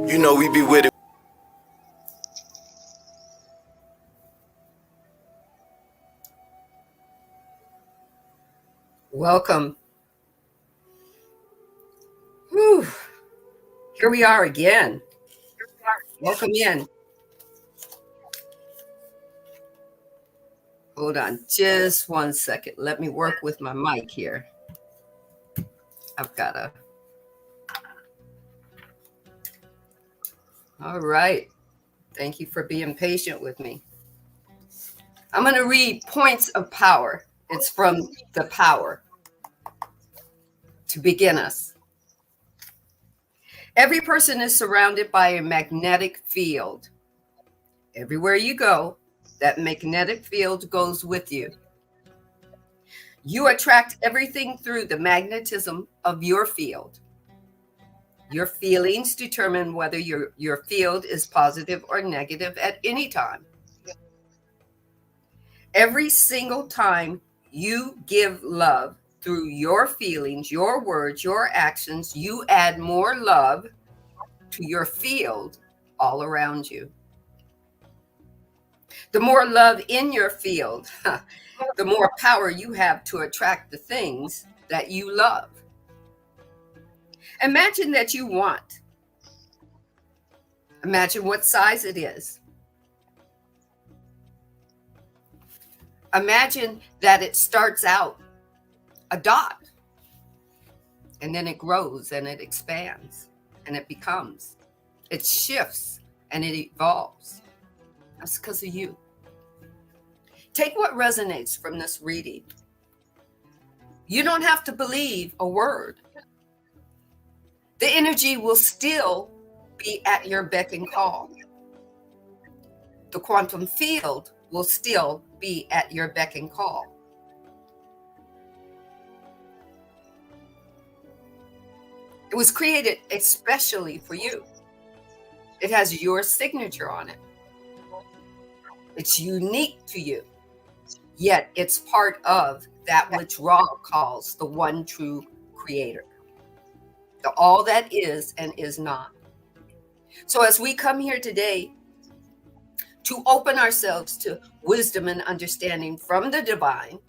You know we be with it. Welcome. Whew. Here we are again. Welcome in. Hold on just 1 second. Let me work with my mic here. I've got to. All right. Thank you for being patient with me. I'm going to read Points of Power. It's from The Power to begin us. Every person is surrounded by a magnetic field. Everywhere you go, that magnetic field goes with you. You attract everything through the magnetism of your field. Your feelings determine whether your field is positive or negative at any time. Every single time you give love through your feelings, your words, your actions, you add more love to your field all around you. The more love in your field, the more power you have to attract the things that you love. Imagine that you want. Imagine what size it is. Imagine that it starts out a dot, and then it grows and it expands and it becomes, it shifts and it evolves. That's because of you. Take what resonates from this reading. You don't have to believe a word. The energy will still be at your beck and call. The quantum field will still be at your beck and call. It was created especially for you. It has your signature on it. It's unique to you, yet it's part of that which Ra calls the one true creator. The all that is and is not. So as we come here today to open ourselves to wisdom and understanding from the divine,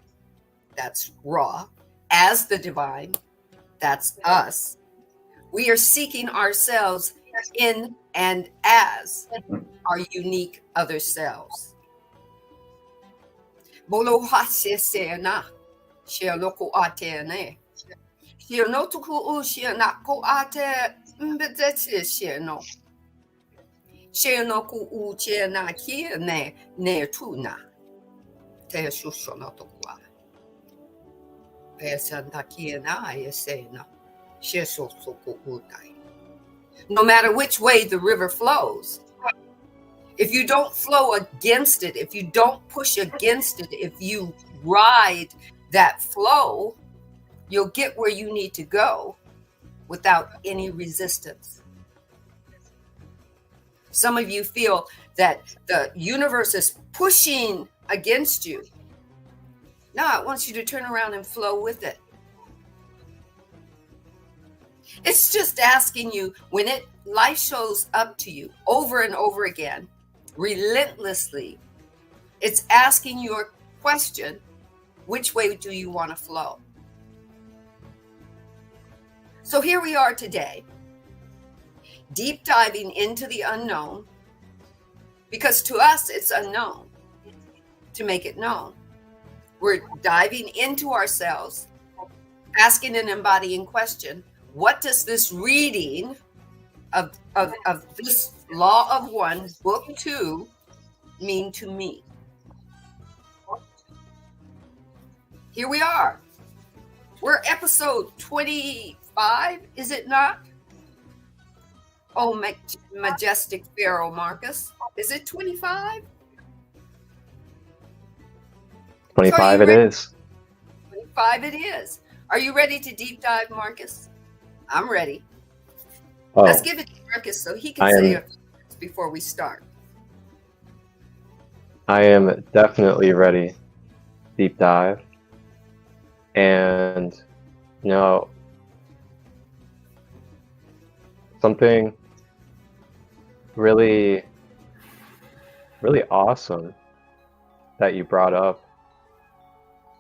that's Ra, as the divine, that's us. We are seeking ourselves in and as our unique other selves. Bolo hase se na, she loko ate ne. She no tuku u she na ko ate mbetse she no. She no ku u che na ki ne tu na. Te shusho no tukwa. Pe santa ki na ye se na. She so ku u tai. No matter which way the river flows, if you don't flow against it, if you don't push against it, if you ride that flow, you'll get where you need to go without any resistance. Some of you feel that the universe is pushing against you. No, it wants you to turn around and flow with it. It's just asking you, when life shows up to you over and over again, relentlessly, it's asking you a question: which way do you want to flow? So here we are today, deep diving into the unknown, because to us it's unknown. To make it known, we're diving into ourselves, asking and embodying question: what does this reading of this Law of One, Book 2, mean to me? Here we are. We're episode 25, is it not? Oh, majestic Pharaoh Marcus. Is it 25? 25 it is. 25 it is. Are you ready to deep dive, Marcus? I'm ready. Oh, Let's give it to Marcus so he can say a few words before we start. I am definitely ready. Deep dive. And, you know, something really, really awesome that you brought up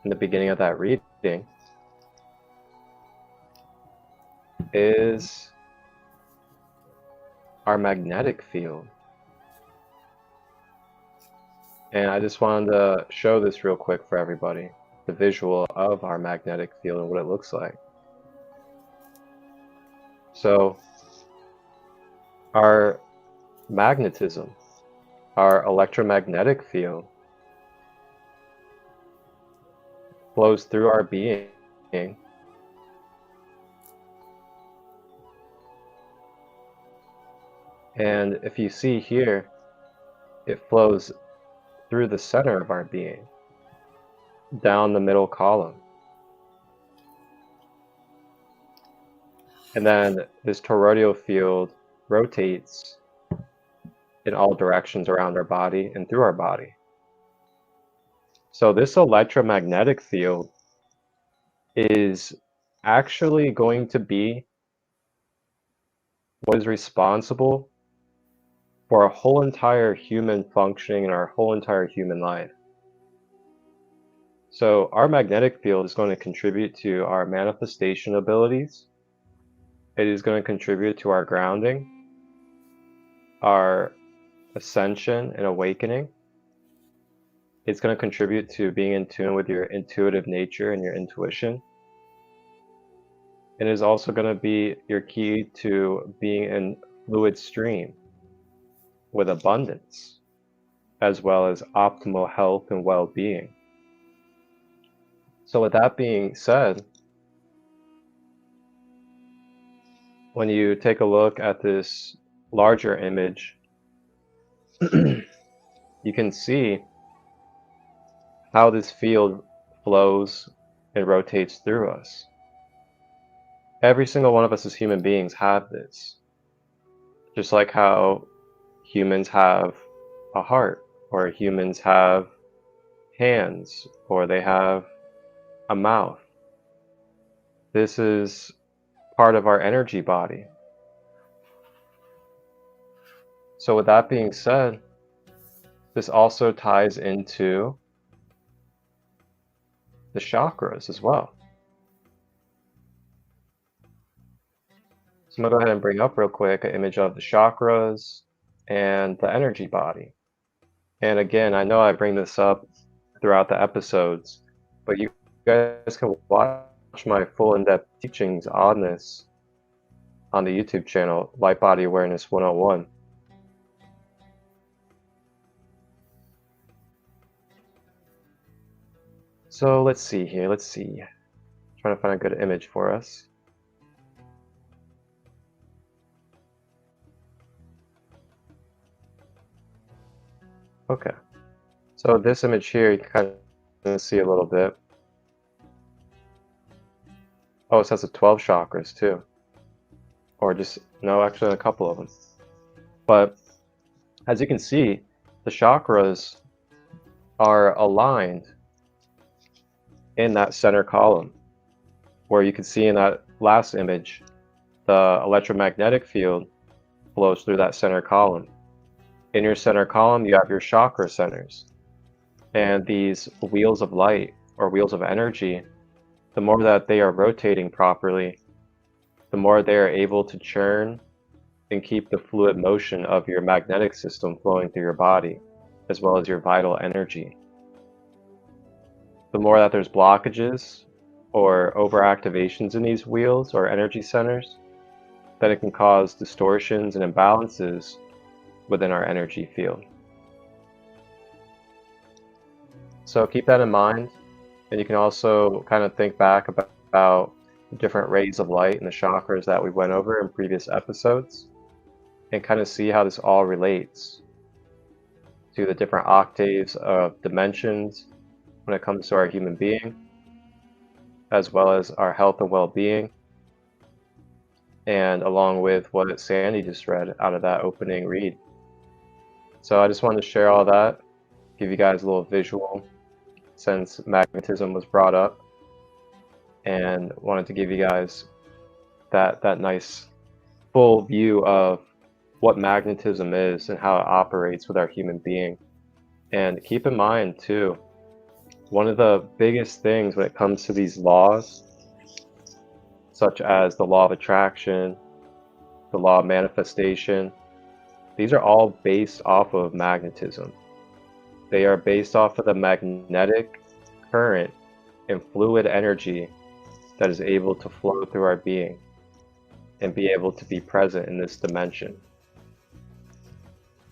in the beginning of that reading is our magnetic field. And I just wanted to show this real quick for everybody, the visual of our magnetic field and what it looks like. So our magnetism, our electromagnetic field, flows through our being and if you see here, it flows through the center of our being, down the middle column. And then this toroidal field rotates in all directions around our body and through our body. So this electromagnetic field is actually going to be what is responsible for our whole entire human functioning and our whole entire human life. So our magnetic field is going to contribute to our manifestation abilities. It is going to contribute to our grounding, our ascension and awakening. It's going to contribute to being in tune with your intuitive nature and your intuition. It is also going to be your key to being in fluid stream with abundance, as well as optimal health and well-being. So with that being said, when you take a look at this larger image, you can see how this field flows and rotates through us. Every single one of us as human beings have this. Just like how humans have a heart, or humans have hands, or they have a mouth. This is part of our energy body. So with that being said, this also ties into the chakras as well. So I'm going to go ahead and bring up real quick an image of the chakras and the energy body. And again, I know I bring this up throughout the episodes, but you guys can watch my full in-depth teachings on this on the YouTube channel, Light Body Awareness 101. So let's see here, trying to find a good image for us. Okay, so this image here, you can kind of see a little bit. Oh, it says the 12 chakras too. Or just, no, actually a couple of them. But as you can see, the chakras are aligned in that center column, where you can see in that last image, the electromagnetic field flows through that center column. In your center column, you have your chakra centers. And these wheels of light, or wheels of energy, the more that they are rotating properly, the more they are able to churn and keep the fluid motion of your magnetic system flowing through your body, as well as your vital energy. The more that there's blockages or overactivations in these wheels or energy centers, then it can cause distortions and imbalances within our energy field. So keep that in mind, and you can also kind of think back about the different rays of light and the chakras that we went over in previous episodes, and kind of see how this all relates to the different octaves of dimensions when it comes to our human being, as well as our health and well-being, and along with what Sandee just read out of that opening read. So I just wanted to share all that, give you guys a little visual since magnetism was brought up, and wanted to give you guys that nice full view of what magnetism is and how it operates with our human being. And keep in mind too, one of the biggest things when it comes to these laws, such as the law of attraction, the law of manifestation, these are all based off of magnetism. They are based off of the magnetic current and fluid energy that is able to flow through our being and be able to be present in this dimension.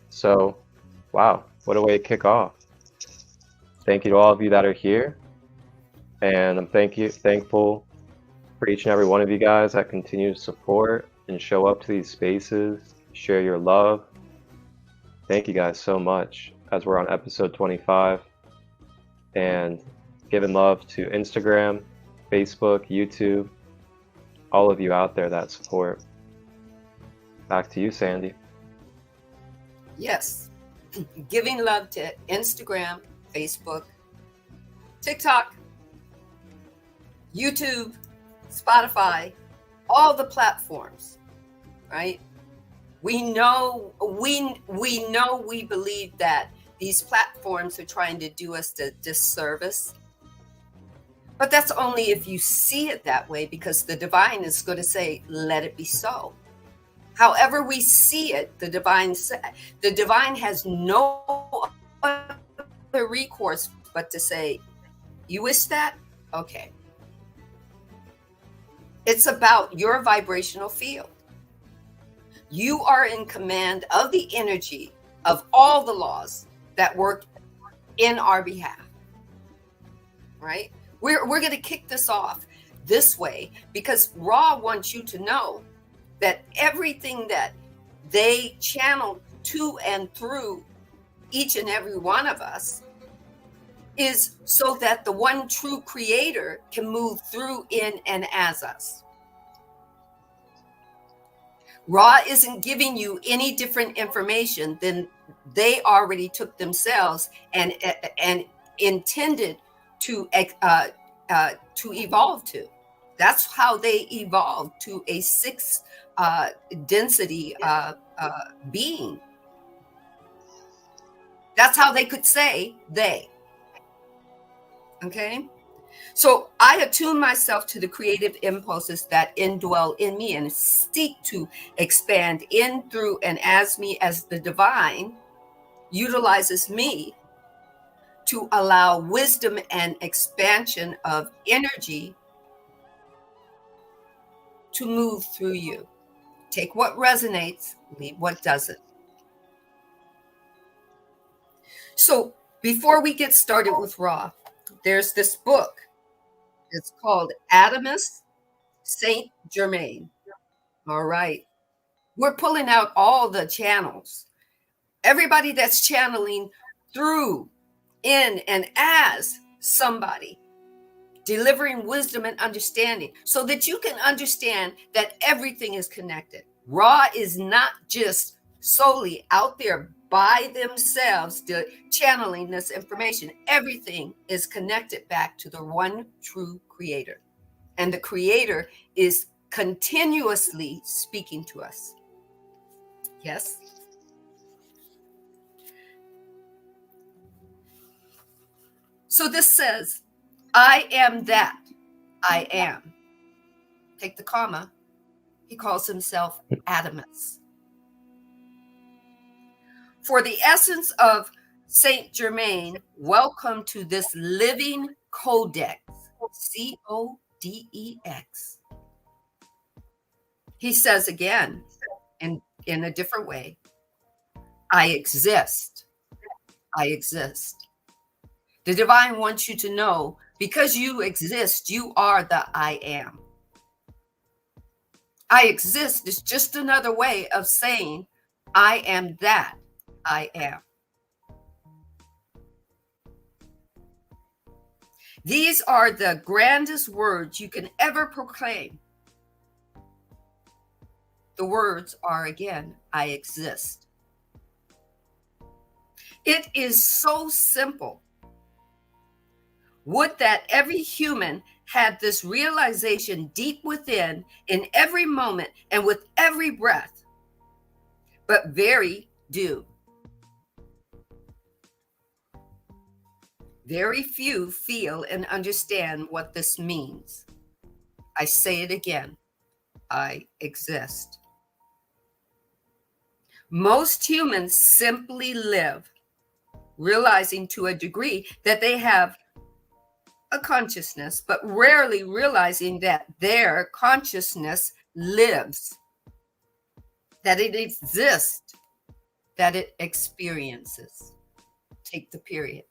So, wow, what a way to kick off. Thank you to all of you that are here. And I'm thankful for each and every one of you guys that continue to support and show up to these spaces, share your love. Thank you guys so much as we're on episode 25. And giving love to Instagram, Facebook, YouTube, all of you out there that support. Back to you, Sandee. Yes. Giving love to Instagram, Facebook, TikTok, YouTube, Spotify, all the platforms, right? We believe that these platforms are trying to do us a disservice. But that's only if you see it that way, because the divine is going to say, let it be so. However we see it, the divine has no other recourse but to say, you wish that? Okay. It's about your vibrational field. You are in command of the energy of all the laws that work in our behalf, right? We're going to kick this off this way because Ra wants you to know that everything that they channel to and through each and every one of us is so that the one true creator can move through, in, and as us. Ra isn't giving you any different information than they already took themselves and intended to evolve to. That's how they evolved to a 6 density being. That's how they could say they. Okay? So I attune myself to the creative impulses that indwell in me and seek to expand in, through, and as me, as the divine utilizes me to allow wisdom and expansion of energy to move through you. Take what resonates, leave what doesn't. So before we get started with Ra, there's this book. It's called Adamus Saint Germain. All right. We're pulling out all the channels. Everybody that's channeling through, in, and as somebody, delivering wisdom and understanding so that you can understand that everything is connected. Ra is not just solely out there by themselves channeling this information. Everything is connected back to the one true creator. And the creator is continuously speaking to us. Yes? So this says, I am that I am. Take the comma. He calls himself Adamus. For the essence of Saint Germain, welcome to this living codex, CODEX. He says again, in a different way, I exist. I exist. The divine wants you to know, because you exist, you are the I am. I exist is just another way of saying I am that I am. These are the grandest words you can ever proclaim. The words are, again, I exist. It is so simple. Would that every human had this realization deep within, in every moment and with every breath. but very do. Very few feel and understand what this means. I say it again. I exist. Most humans simply live, realizing to a degree that they have a consciousness, but rarely realizing that their consciousness lives, that it exists, that it experiences. Take the period.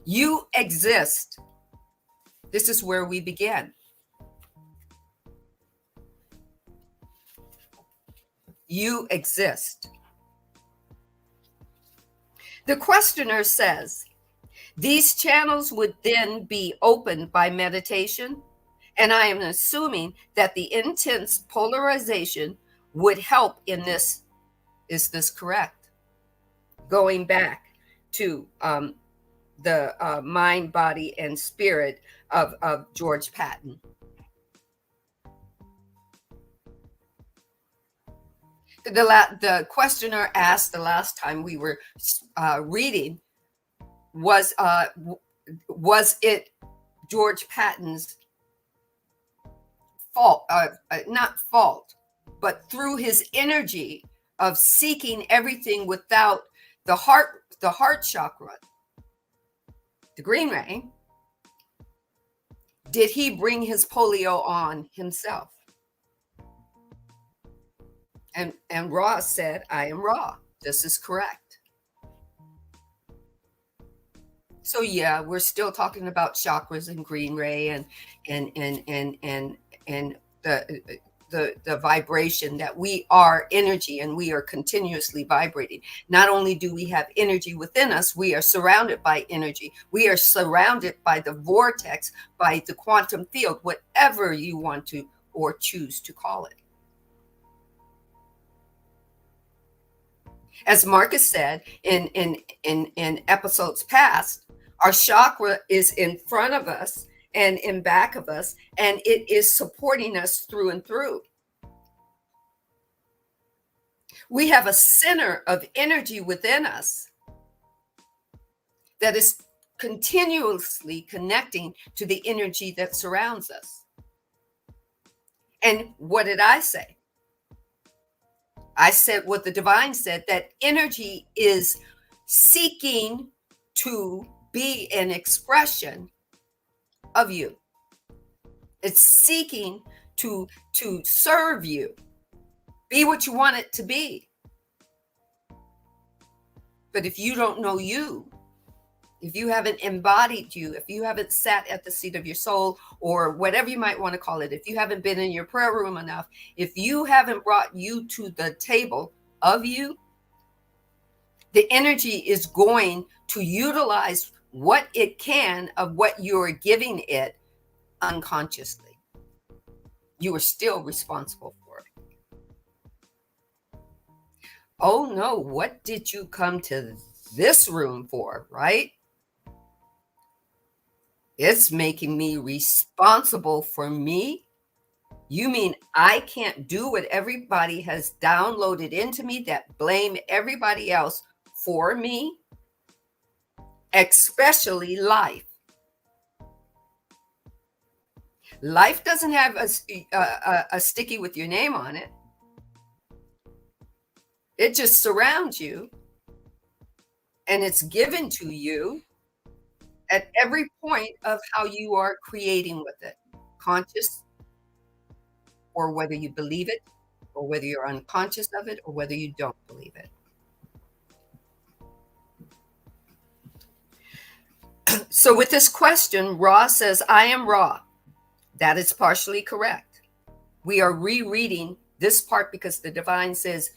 You exist. This is where we begin. You exist. The questioner says, these channels would then be opened by meditation, and I am assuming that the intense polarization would help in this. Is this correct? Going back to the mind, body, and spirit of George Patton. The questioner asked the last time we were reading, was it George Patton's fault, not fault, but through his energy of seeking everything without the heart chakra, the green ray, did he bring his polio on himself? And Ra said, I am Ra. This is correct. So yeah, we're still talking about chakras and green ray and the vibration, that we are energy and we are continuously vibrating. Not only do we have energy within us, we are surrounded by energy. We are surrounded by the vortex, by the quantum field, whatever you want to or choose to call it. As Marcus said in episodes past, our chakra is in front of us and in back of us, and it is supporting us through and through. We have a center of energy within us that is continuously connecting to the energy that surrounds us. And what did I say? I said what the divine said, that energy is seeking to be an expression of you. It's seeking to serve you, be what you want it to be. But if you don't know you, if you haven't embodied you, if you haven't sat at the seat of your soul, or whatever you might want to call it, if you haven't been in your prayer room enough, if you haven't brought you to the table of you, the energy is going to utilize what it can of what you're giving it unconsciously. You are still responsible for it. Oh no, what did you come to this room for, right? It's making me responsible for me. You mean I can't do what everybody has downloaded into me, that blame everybody else for me, especially life? Life doesn't have a sticky with your name on it. It just surrounds you, and it's given to you at every point of how you are creating with it, conscious, or whether you believe it, or whether you're unconscious of it, or whether you don't believe it. So with this question, Ra says, I am Ra. That is partially correct. We are rereading this part because the divine says,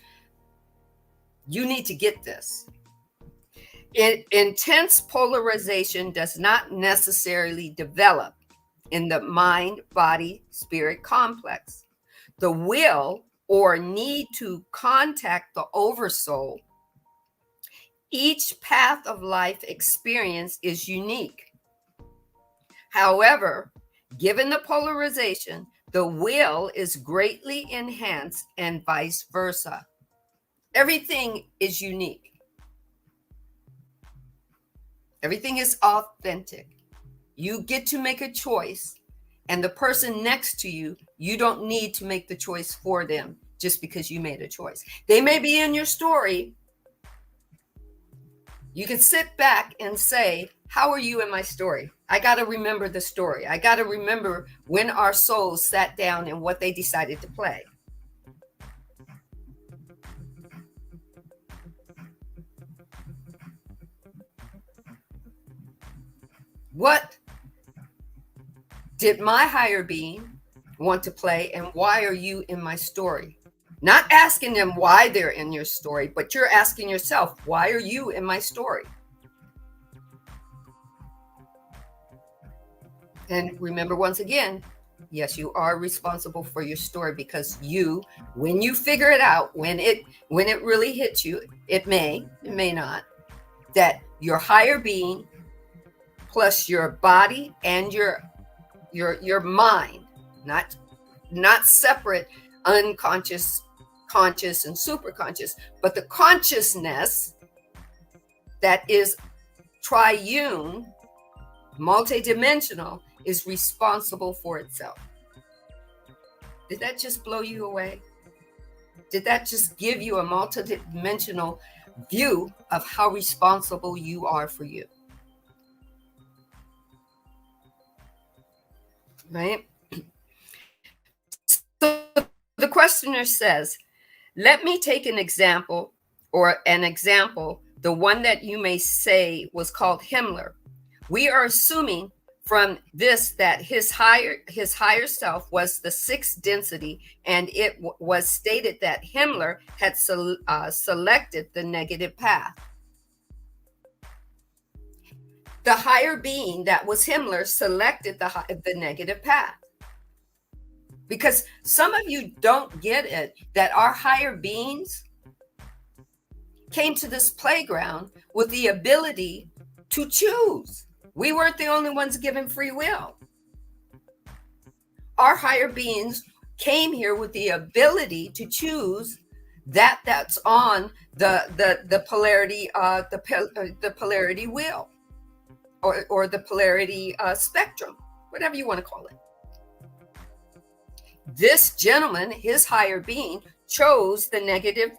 you need to get this. Intense polarization does not necessarily develop in the mind, body, spirit complex. The will or need to contact the oversoul. Each path of life experience is unique. However, given the polarization, the will is greatly enhanced and vice versa. Everything is unique. Everything is authentic. You get to make a choice, and the person next to you, you don't need to make the choice for them just because you made a choice. They may be in your story. You can sit back and say, how are you in my story? I got to remember the story. I got to remember when our souls sat down and what they decided to play. What did my higher being want to play, and why are you in my story? Not asking them why they're in your story, but you're asking yourself, why are you in my story? And remember, once again, yes, you are responsible for your story, because you, when you figure it out, when it really hits you, it may not, that your higher being plus your body and your mind, not separate, unconscious, conscious, and superconscious, but the consciousness that is triune, multidimensional, is responsible for itself. Did that just blow you away? Did that just give you a multidimensional view of how responsible you are for you? Right? So the questioner says, let me take an example, the one that you may say was called Himmler. We are assuming from this that his higher self was the sixth density, and it was stated that Himmler had selected the negative path. The higher being that was Himmler selected the negative path. Because some of you don't get it, that our higher beings came to this playground with the ability to choose. We weren't the only ones given free will. Our higher beings came here with the ability to choose that's on the polarity the polarity wheel, or the polarity spectrum, whatever you want to call it. This gentleman, his higher being, chose the negative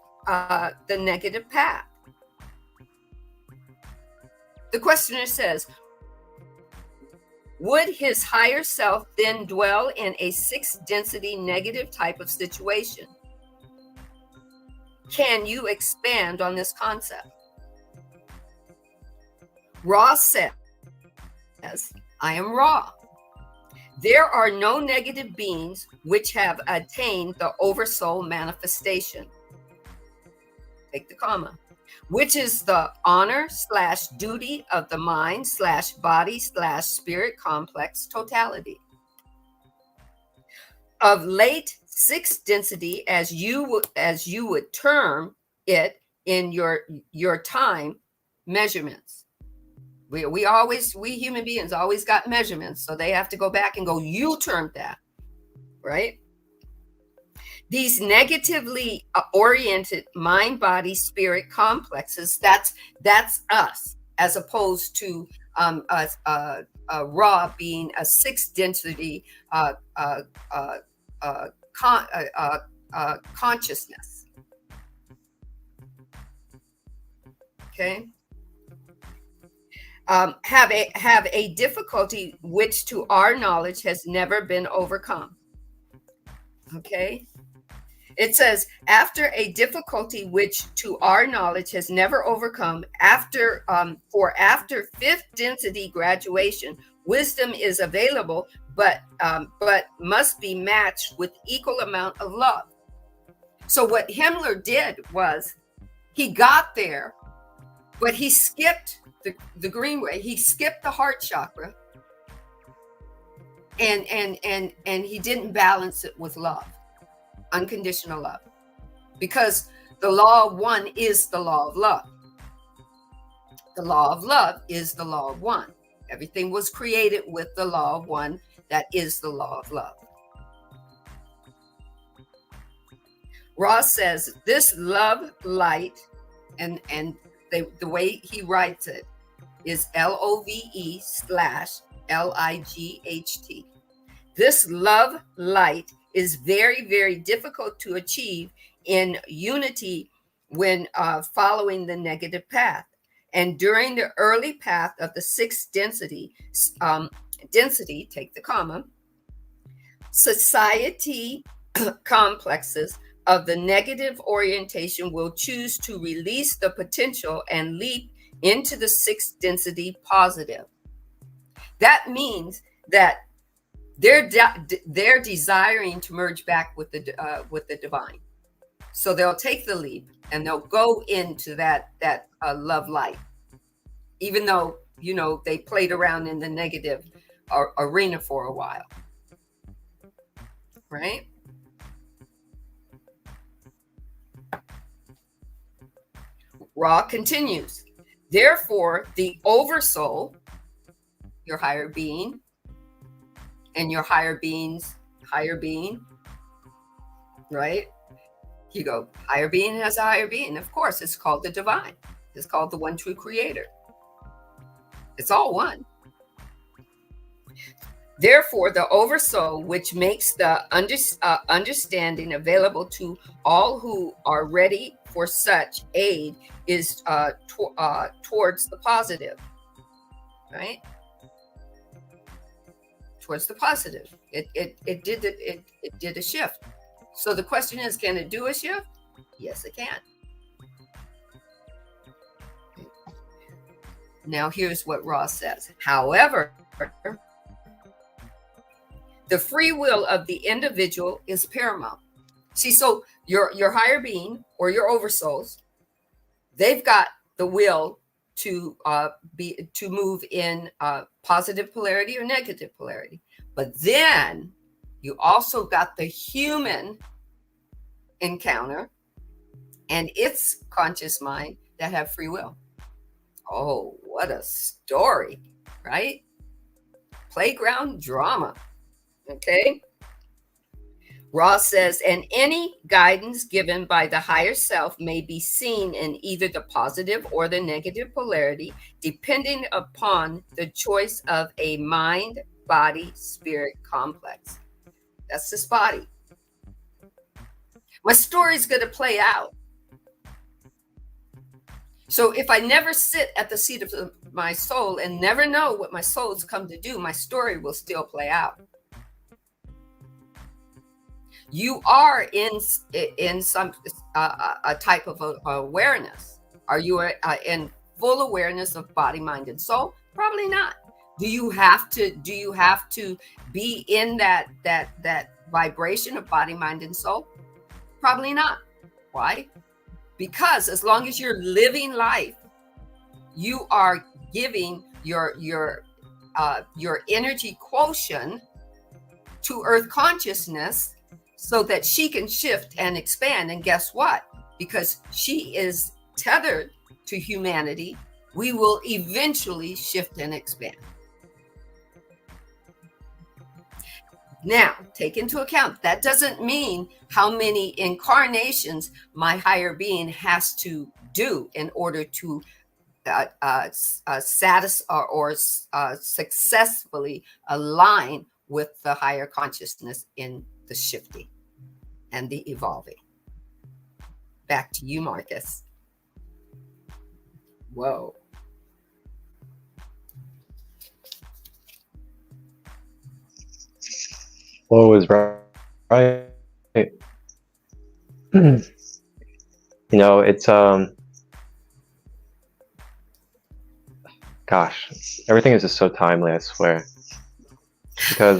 path. The questioner says, would his higher self then dwell in a sixth density negative type of situation? Can you expand on this concept? Ra says, I am Ra. There are no negative beings which have attained the oversoul manifestation. Take the comma. Which is the honor/duty of the mind/body/spirit complex totality. Of late sixth density, as you would term it in your time measurements. We human beings always got measurements, so they have to go back and go, you termed that, right? These negatively oriented mind, body, spirit complexes, that's us, as opposed to Ra being a sixth density consciousness. Okay. Have a difficulty which to our knowledge has never been overcome. Okay. It says, after a difficulty which to our knowledge has never overcome, after fifth density graduation, wisdom is available, but must be matched with equal amount of love. So what Himmler did was, he got there, but he skipped the green way. He skipped the heart chakra, and he didn't balance it with love. Unconditional love, because the law of one is the law of love. The law of love is the law of one. Everything was created with the law of one, that is the law of love. Ross says this love light, and the way he writes it is LOVE/LIGHT. This love light is very, very difficult to achieve in unity when following the negative path. And during the early path of the sixth density, take the comma, society complexes of the negative orientation will choose to release the potential and leap into the sixth density positive. That means that they're desiring to merge back with the divine. So they'll take the leap and they'll go into that love light, even though, you know, they played around in the negative arena for a while, right? Ra continues. Therefore, the oversoul, your higher being, and your higher being's higher being, right? You go, higher being has a higher being. Of course, it's called the divine. It's called the one true creator. It's all one. Therefore, the oversoul, which makes the understanding available to all who are ready for such aid, is towards the positive, right? Towards the positive. It did a shift. So the question is, can it do a shift? Yes, it can. Now here's what Ross says. However, the free will of the individual is paramount. See, so your higher being or your oversouls, they've got the will to move in positive polarity or negative polarity. But then you also got the human encounter and its conscious mind that have free will. Oh, what a story, right? Playground drama. Okay. Ross says, and any guidance given by the higher self may be seen in either the positive or the negative polarity, depending upon the choice of a mind, body, spirit complex. That's this body. My story's going to play out. So if I never sit at the seat of my soul and never know what my soul's come to do, my story will still play out. You are in some a type of awareness. Are you in full awareness of body, mind, and soul? Probably not. Do you have to be in that vibration of body, mind, and soul? Probably not. Why? Because as long as you're living life, you are giving your energy quotient to Earth consciousness, so that she can shift and expand. And guess what? Because she is tethered to humanity, we will eventually shift and expand. Now, take into account, that doesn't mean how many incarnations my higher being has to do in order to satisfy or successfully align with the higher consciousness in the shifting and the evolving. Back to you, Marcus. Whoa. Whoa is right. You know, it's gosh, everything is just so timely, I swear. Because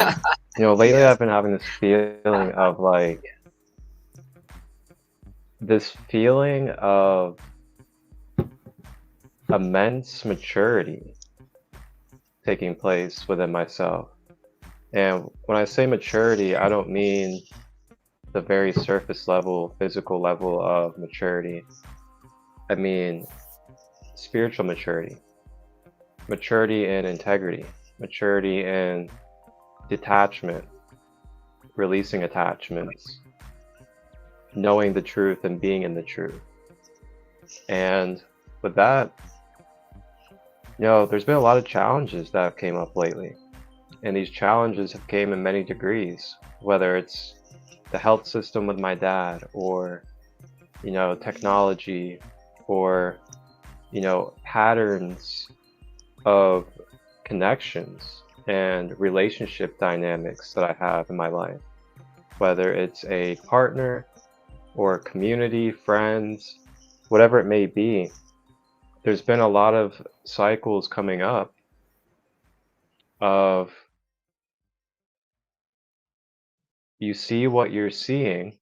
you know, lately I've been having this feeling of like immense maturity taking place within myself. And when I say maturity, I don't mean the very surface level, physical level of maturity. I mean spiritual maturity, maturity in integrity, maturity in detachment, releasing attachments, knowing the truth and being in the truth. And with that, there's been a lot of challenges that have came up lately. And these challenges have came in many degrees, whether it's the health system with my dad, or, technology, or, patterns of connections and relationship dynamics that I have in my life, whether it's a partner or community, friends, whatever it may be. There's been a lot of cycles coming up of you see what you're seeing,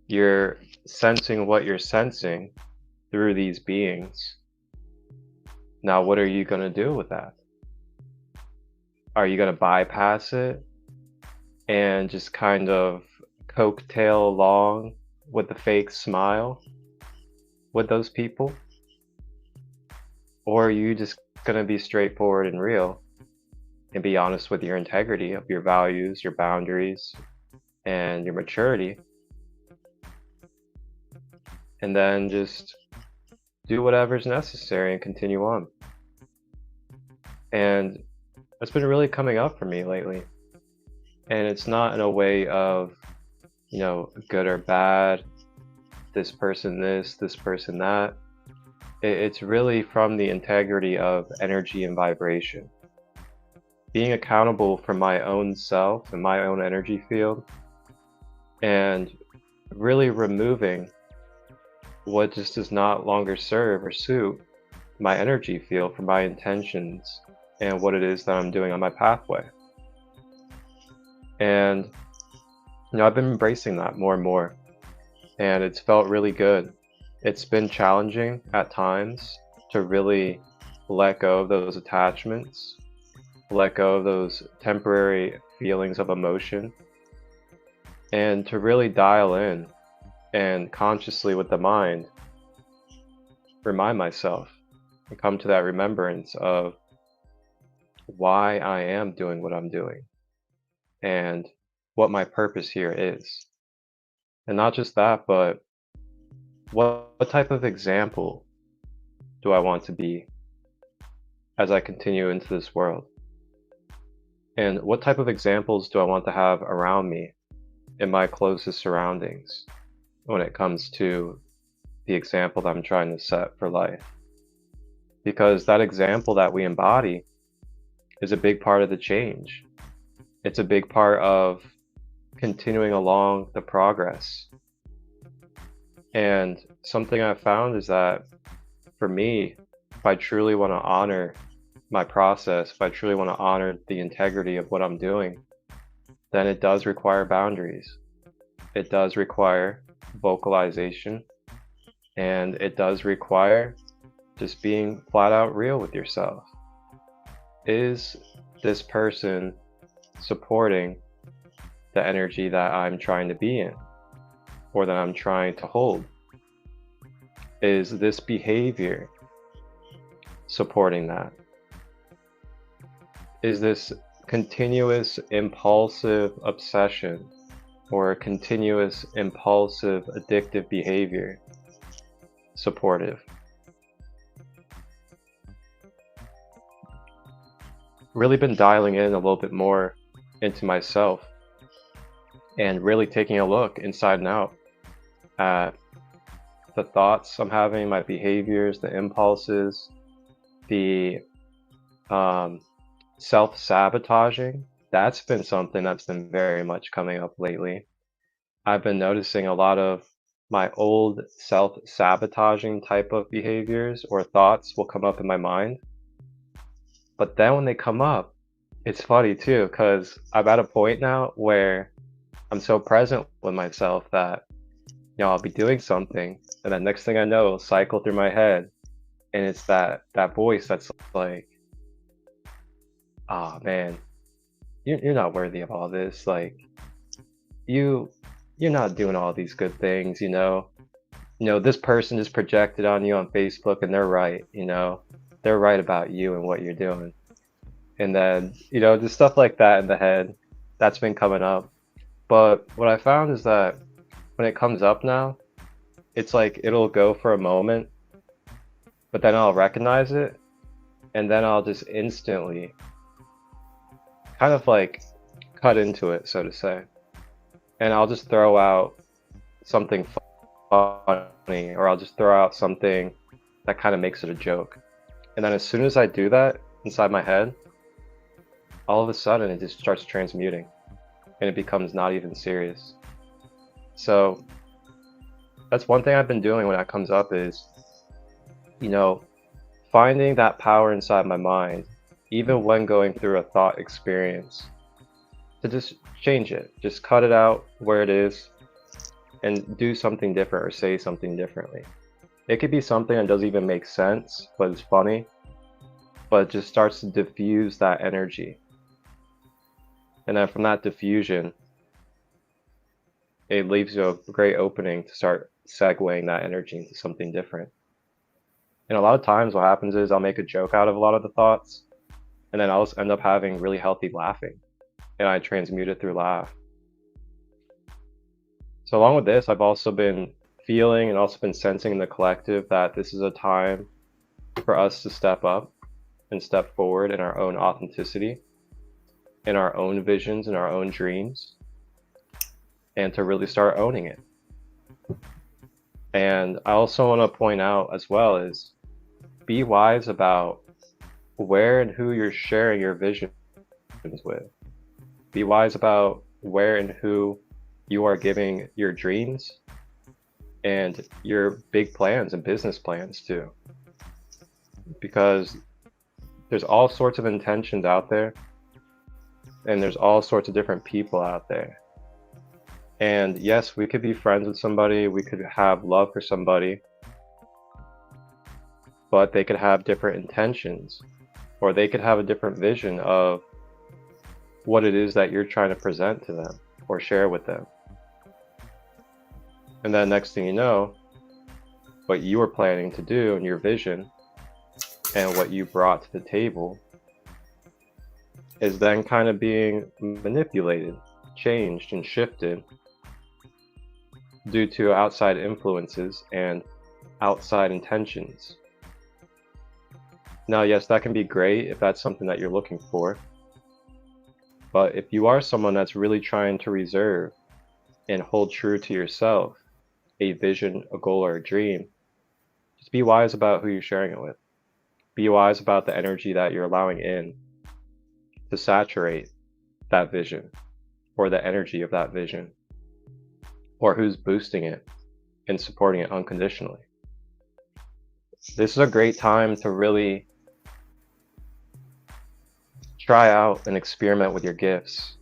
you're sensing what you're sensing through these beings. Now, what are you going to do with that? Are you going to bypass it and just kind of coattail along with the fake smile with those people? Or are you just going to be straightforward and real and be honest with your integrity of your values, your boundaries, and your maturity? And then just do whatever's necessary and continue on. And that's been really coming up for me lately. And it's not in a way of, good or bad, this person this person that. It's really from the integrity of energy and vibration. Being accountable for my own self and my own energy field, and really removing what just does not longer serve or suit my energy field for my intentions and what it is that I'm doing on my pathway. And I've been embracing that more and more, and it's felt really good. It's been challenging at times to really let go of those attachments, let go of those temporary feelings of emotion, and to really dial in and consciously with the mind remind myself and come to that remembrance of why I am doing what I'm doing and what my purpose here is. And not just that, but what type of example do I want to be as I continue into this world? And what type of examples do I want to have around me in my closest surroundings when it comes to the example that I'm trying to set for life? Because that example that we embody is a big part of the change. It's a big part of continuing along the progress. And something I've found is that for me, if I truly want to honor my process, if I truly want to honor the integrity of what I'm doing, then it does require boundaries. It does require vocalization, and it does require just being flat out real with yourself. Is this person supporting the energy that I'm trying to be in, or that I'm trying to hold? Is this behavior supporting that? Is this continuous impulsive obsession or continuous impulsive addictive behavior supportive? Really been dialing in a little bit more into myself and really taking a look inside and out at the thoughts I'm having, my behaviors, the impulses, the self-sabotaging. That's been something that's been very much coming up lately. I've been noticing a lot of my old self-sabotaging type of behaviors or thoughts will come up in my mind. But then when they come up, it's funny too, because I'm at a point now where I'm so present with myself that, I'll be doing something, and then next thing I know, it'll cycle through my head, and it's that voice that's like, "Ah, man, you're not worthy of all this. Like, you're not doing all these good things. This person just projected on you on Facebook, and they're right. They're right about you and what you're doing." And then, just stuff like that in the head, that's been coming up. But what I found is that when it comes up now, it's like it'll go for a moment, but then I'll recognize it, and then I'll just instantly kind of like cut into it, so to say. And I'll just throw out something funny, or I'll just throw out something that kind of makes it a joke. And then as soon as I do that inside my head, all of a sudden it just starts transmuting and it becomes not even serious. So that's one thing I've been doing when that comes up is, you know, finding that power inside my mind, even when going through a thought experience, to just change it, just cut it out where it is and do something different or say something differently. It could be something that doesn't even make sense, but it's funny, but it just starts to diffuse that energy. And then from that diffusion, it leaves you a great opening to start segueing that energy into something different. And a lot of times what happens is I'll make a joke out of a lot of the thoughts, and then I'll just end up having really healthy laughing, and I transmute it through laugh. So along with this, I've also been feeling and also been sensing in the collective that this is a time for us to step up and step forward in our own authenticity, in our own visions, in our own dreams, and to really start owning it. And I also want to point out as well is be wise about where and who you're sharing your visions with. Be wise about where and who you are giving your dreams and your big plans and business plans to. Because there's all sorts of intentions out there, and there's all sorts of different people out there. And yes, we could be friends with somebody, we could have love for somebody, but they could have different intentions, or they could have a different vision of what it is that you're trying to present to them or share with them. And then next thing you know, what you were planning to do and your vision and what you brought to the table is then kind of being manipulated, changed, and shifted due to outside influences and outside intentions. Now, yes, that can be great if that's something that you're looking for. But if you are someone that's really trying to reserve and hold true to yourself, a vision, a goal, or a dream, just be wise about who you're sharing it with. Be wise about the energy that you're allowing in to saturate that vision or the energy of that vision, or who's boosting it and supporting it unconditionally. This is a great time to really try out and experiment with your gifts.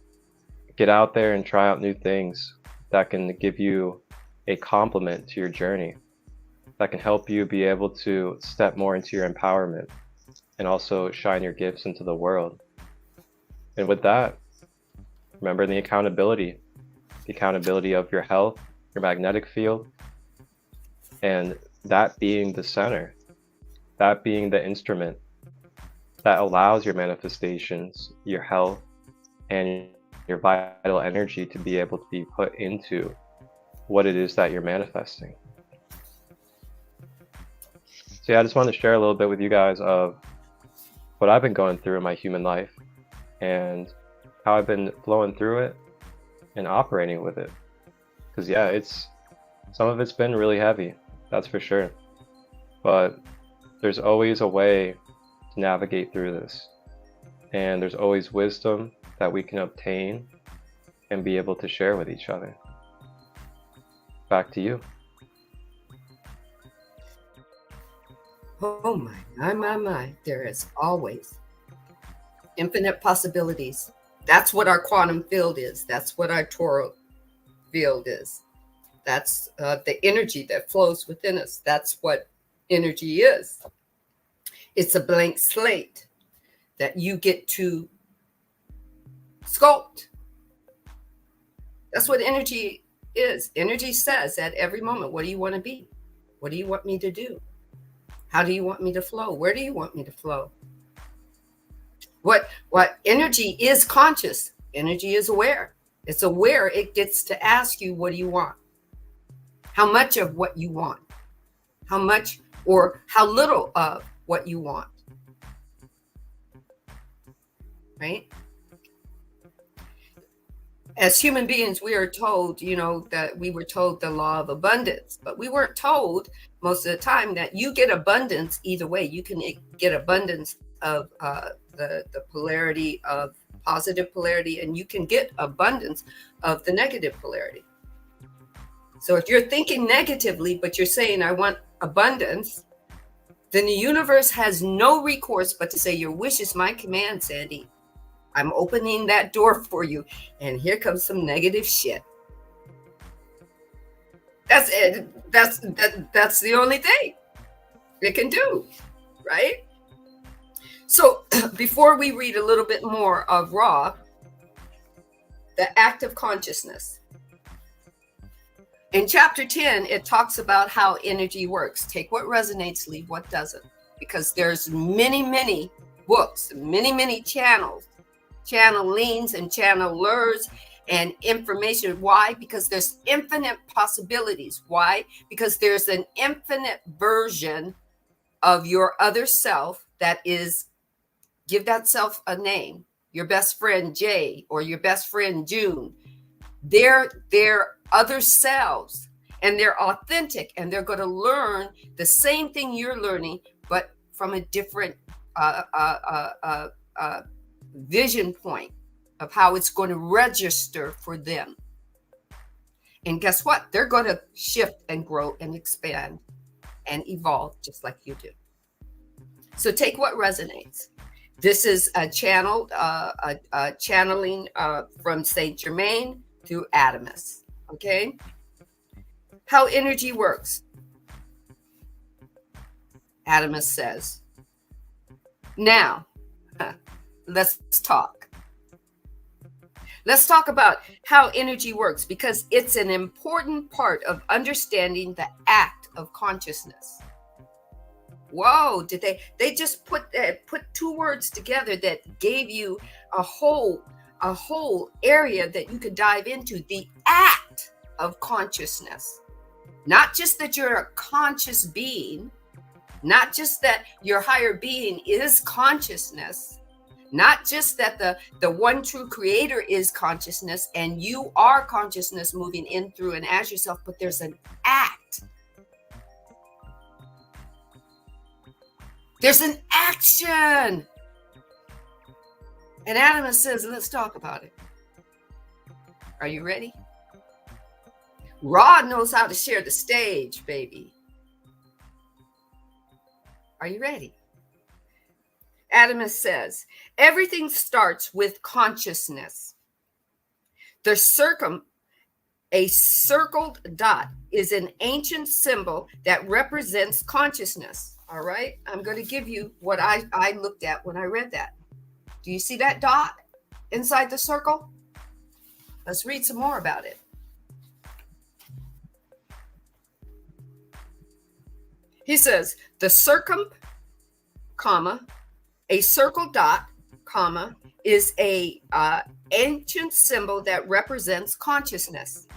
Get out there and try out new things that can give you a complement to your journey, that can help you be able to step more into your empowerment and also shine your gifts into the world. And with that, remember the accountability of your health, your magnetic field, and that being the center, that being the instrument that allows your manifestations, your health, and your vital energy to be able to be put into what it is that you're manifesting. So yeah, I just wanted to share a little bit with you guys of what I've been going through in my human life and how I've been flowing through it and operating with it. Because yeah, some of it's been really heavy, that's for sure. But there's always a way to navigate through this. And there's always wisdom that we can obtain and be able to share with each other. Back to you. Oh my. There is always infinite possibilities. That's what our quantum field is. That's what our Toro field is. That's the energy that flows within us. That's what energy is. It's a blank slate that you get to sculpt. That's what energy is. Energy says at every moment, what do you want to be? What do you want me to do? How do you want me to flow? Where do you want me to flow? What energy is conscious. Energy is aware. It's aware. It gets to ask you, what do you want? How much of what you want? How much or how little of what you want? Right? As human beings, we are told, that we were told the law of abundance, but we weren't told most of the time that you get abundance either way. You can get abundance of the polarity of positive polarity, and you can get abundance of the negative polarity. So if you're thinking negatively, but you're saying, I want abundance, then the universe has no recourse but to say, your wish is my command, Sandee. I'm opening that door for you, and here comes some negative shit. That's it. That's the only thing it can do, right? So before we read a little bit more of Ra, the act of consciousness. In chapter 10, it talks about how energy works. Take what resonates, leave what doesn't. Because there's many books, many channels, channelings and channelers and information. Why? Because there's infinite possibilities. Why? Because there's an infinite version of your other self that is, give that self a name. Your best friend Jay or your best friend June. They're other selves, and they're authentic, and they're going to learn the same thing you're learning, but from a different vision point of how it's going to register for them. And guess what? They're going to shift and grow and expand and evolve just like you do. So take what resonates. This is a channeling from Saint Germain through Adamus. Okay? How energy works. Adamus says, now, let's talk. Let's talk about how energy works, because it's an important part of understanding the act of consciousness. Whoa, did they just put two words together that gave you a whole area that you could dive into, the act of consciousness. Not just that you're a conscious being, not just that your higher being is consciousness, not just that the one true creator is consciousness and you are consciousness moving in through and as yourself, but there's an act. There's an action. And Adamus says, let's talk about it. Are you ready? Ra knows how to share the stage, baby. Are you ready? Adamus says, everything starts with consciousness. A circled dot is an ancient symbol that represents consciousness. All right? I'm going to give you what I looked at when I read that. Do you see that dot inside the circle? Let's read some more about it. He says, the a circle dot, is a ancient symbol that represents consciousness,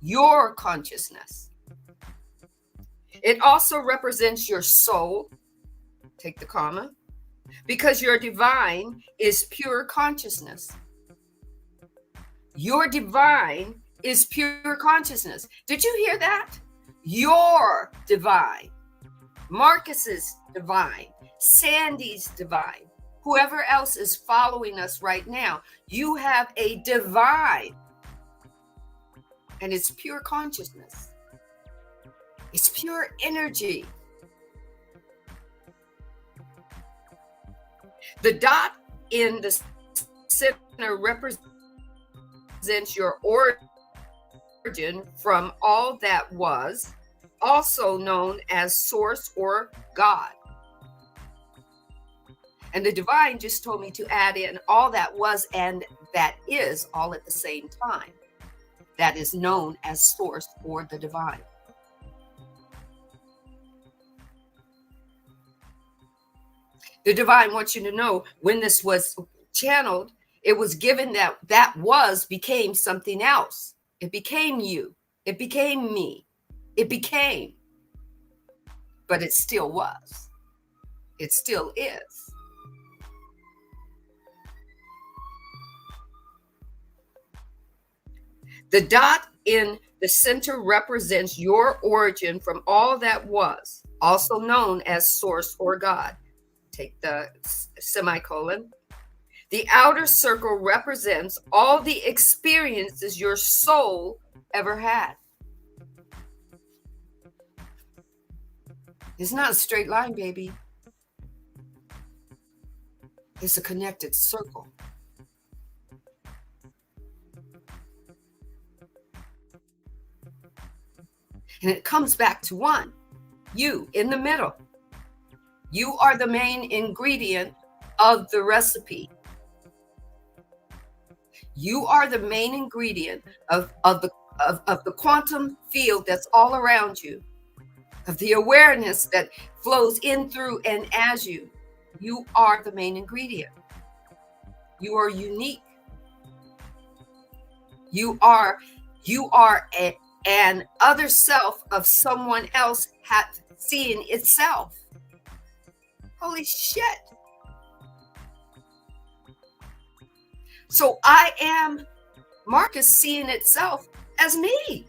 your consciousness. It also represents your soul, take the comma, because your divine is pure consciousness. Your divine is pure consciousness. Did you hear that? Your divine. Marcus's divine. Sandee's divine. Whoever else is following us right now, you have a divine. And it's pure consciousness. It's pure energy. The dot in the center represents your origin from all that was, also known as Source or God. And the divine just told me to add in all that was and that is all at the same time. That is known as Source or the divine. The divine wants you to know when this was channeled, it was given that was became something else. It became you. It became me. It became, but it still was. It still is. The dot in the center represents your origin from all that was, also known as source or God. Take the semicolon. The outer circle represents all the experiences your soul ever had. It's not a straight line, baby. It's a connected circle. And it comes back to one, you in the middle. You are the main ingredient of the recipe. You are the main ingredient of the quantum field that's all around you, of the awareness that flows in, through, and as you. You are the main ingredient. You are unique. You are an other self of someone else seeing itself. Holy shit. So I am Marcus seeing itself as me.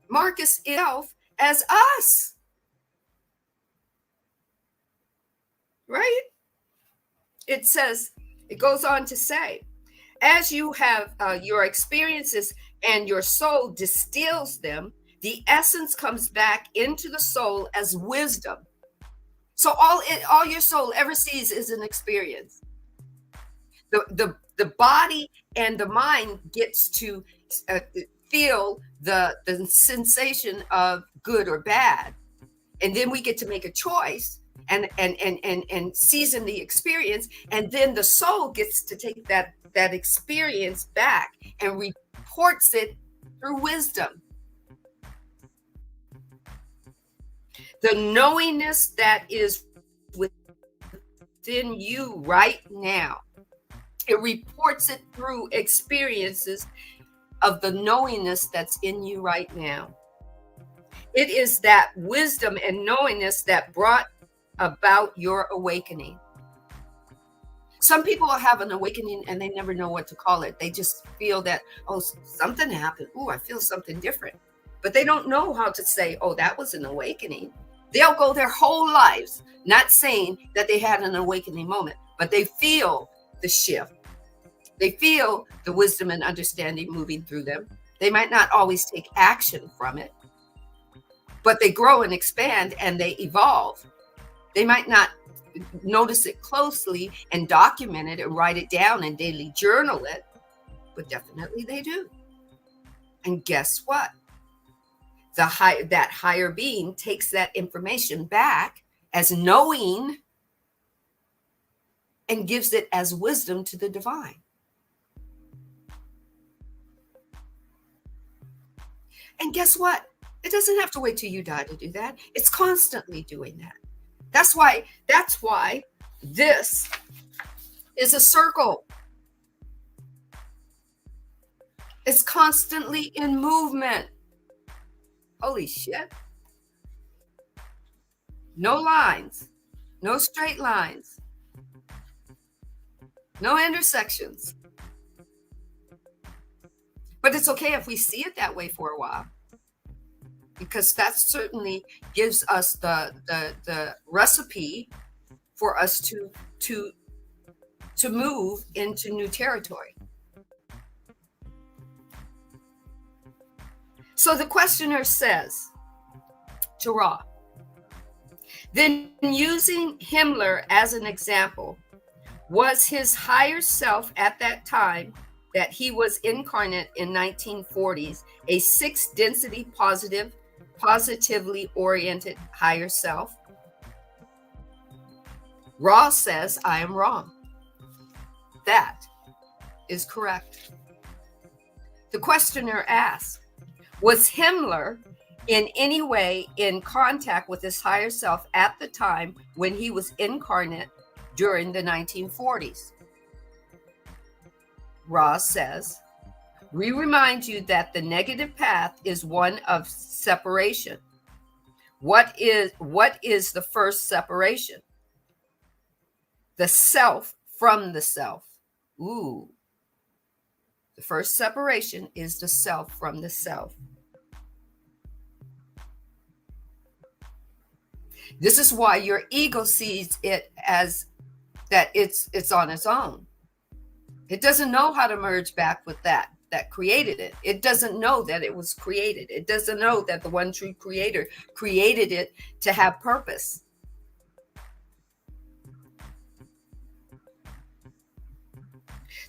Marcus itself as us. Right? It says, it goes on to say, as you have your experiences and your soul distills them, the essence comes back into the soul as wisdom. So all your soul ever sees is an experience. The body and the mind gets to feel the sensation of good or bad, and then we get to make a choice and season the experience, and then the soul gets to take that experience back and reports it through wisdom. The knowingness that is within you right now, it reports it through experiences of the knowingness that's in you right now. It is that wisdom and knowingness that brought about your awakening. Some people will have an awakening and they never know what to call it. They just feel that, oh, something happened. Oh, I feel something different. But they don't know how to say, oh, that was an awakening. They'll go their whole lives not saying that they had an awakening moment, but they feel the shift. They feel the wisdom and understanding moving through them. They might not always take action from it, but they grow and expand and they evolve. They might not notice it closely and document it and write it down and daily journal it, but definitely they do. And guess what? That higher being takes that information back as knowing and gives it as wisdom to the divine. And guess what? It doesn't have to wait till you die to do that. It's constantly doing that. That's why this is a circle. It's constantly in movement. Holy shit. No lines, no straight lines, no intersections. But it's okay if we see it that way for a while, because that certainly gives us the recipe for us to move into new territory. So the questioner says to Ra, then using Himmler as an example, was his higher self at that time that he was incarnate in 1940s a sixth density positively oriented higher self? Ra says, I am wrong. That is correct. The questioner asks, was Himmler in any way in contact with his higher self at the time when he was incarnate during the 1940s. Ross says, we remind you that the negative path is one of separation. What is the first separation? The self from the self. Ooh. The first separation is the self from the self. This is why your ego sees it as that it's on its own. It doesn't know how to merge back with that created it. It doesn't know that it was created. It doesn't know that the one true creator created it to have purpose.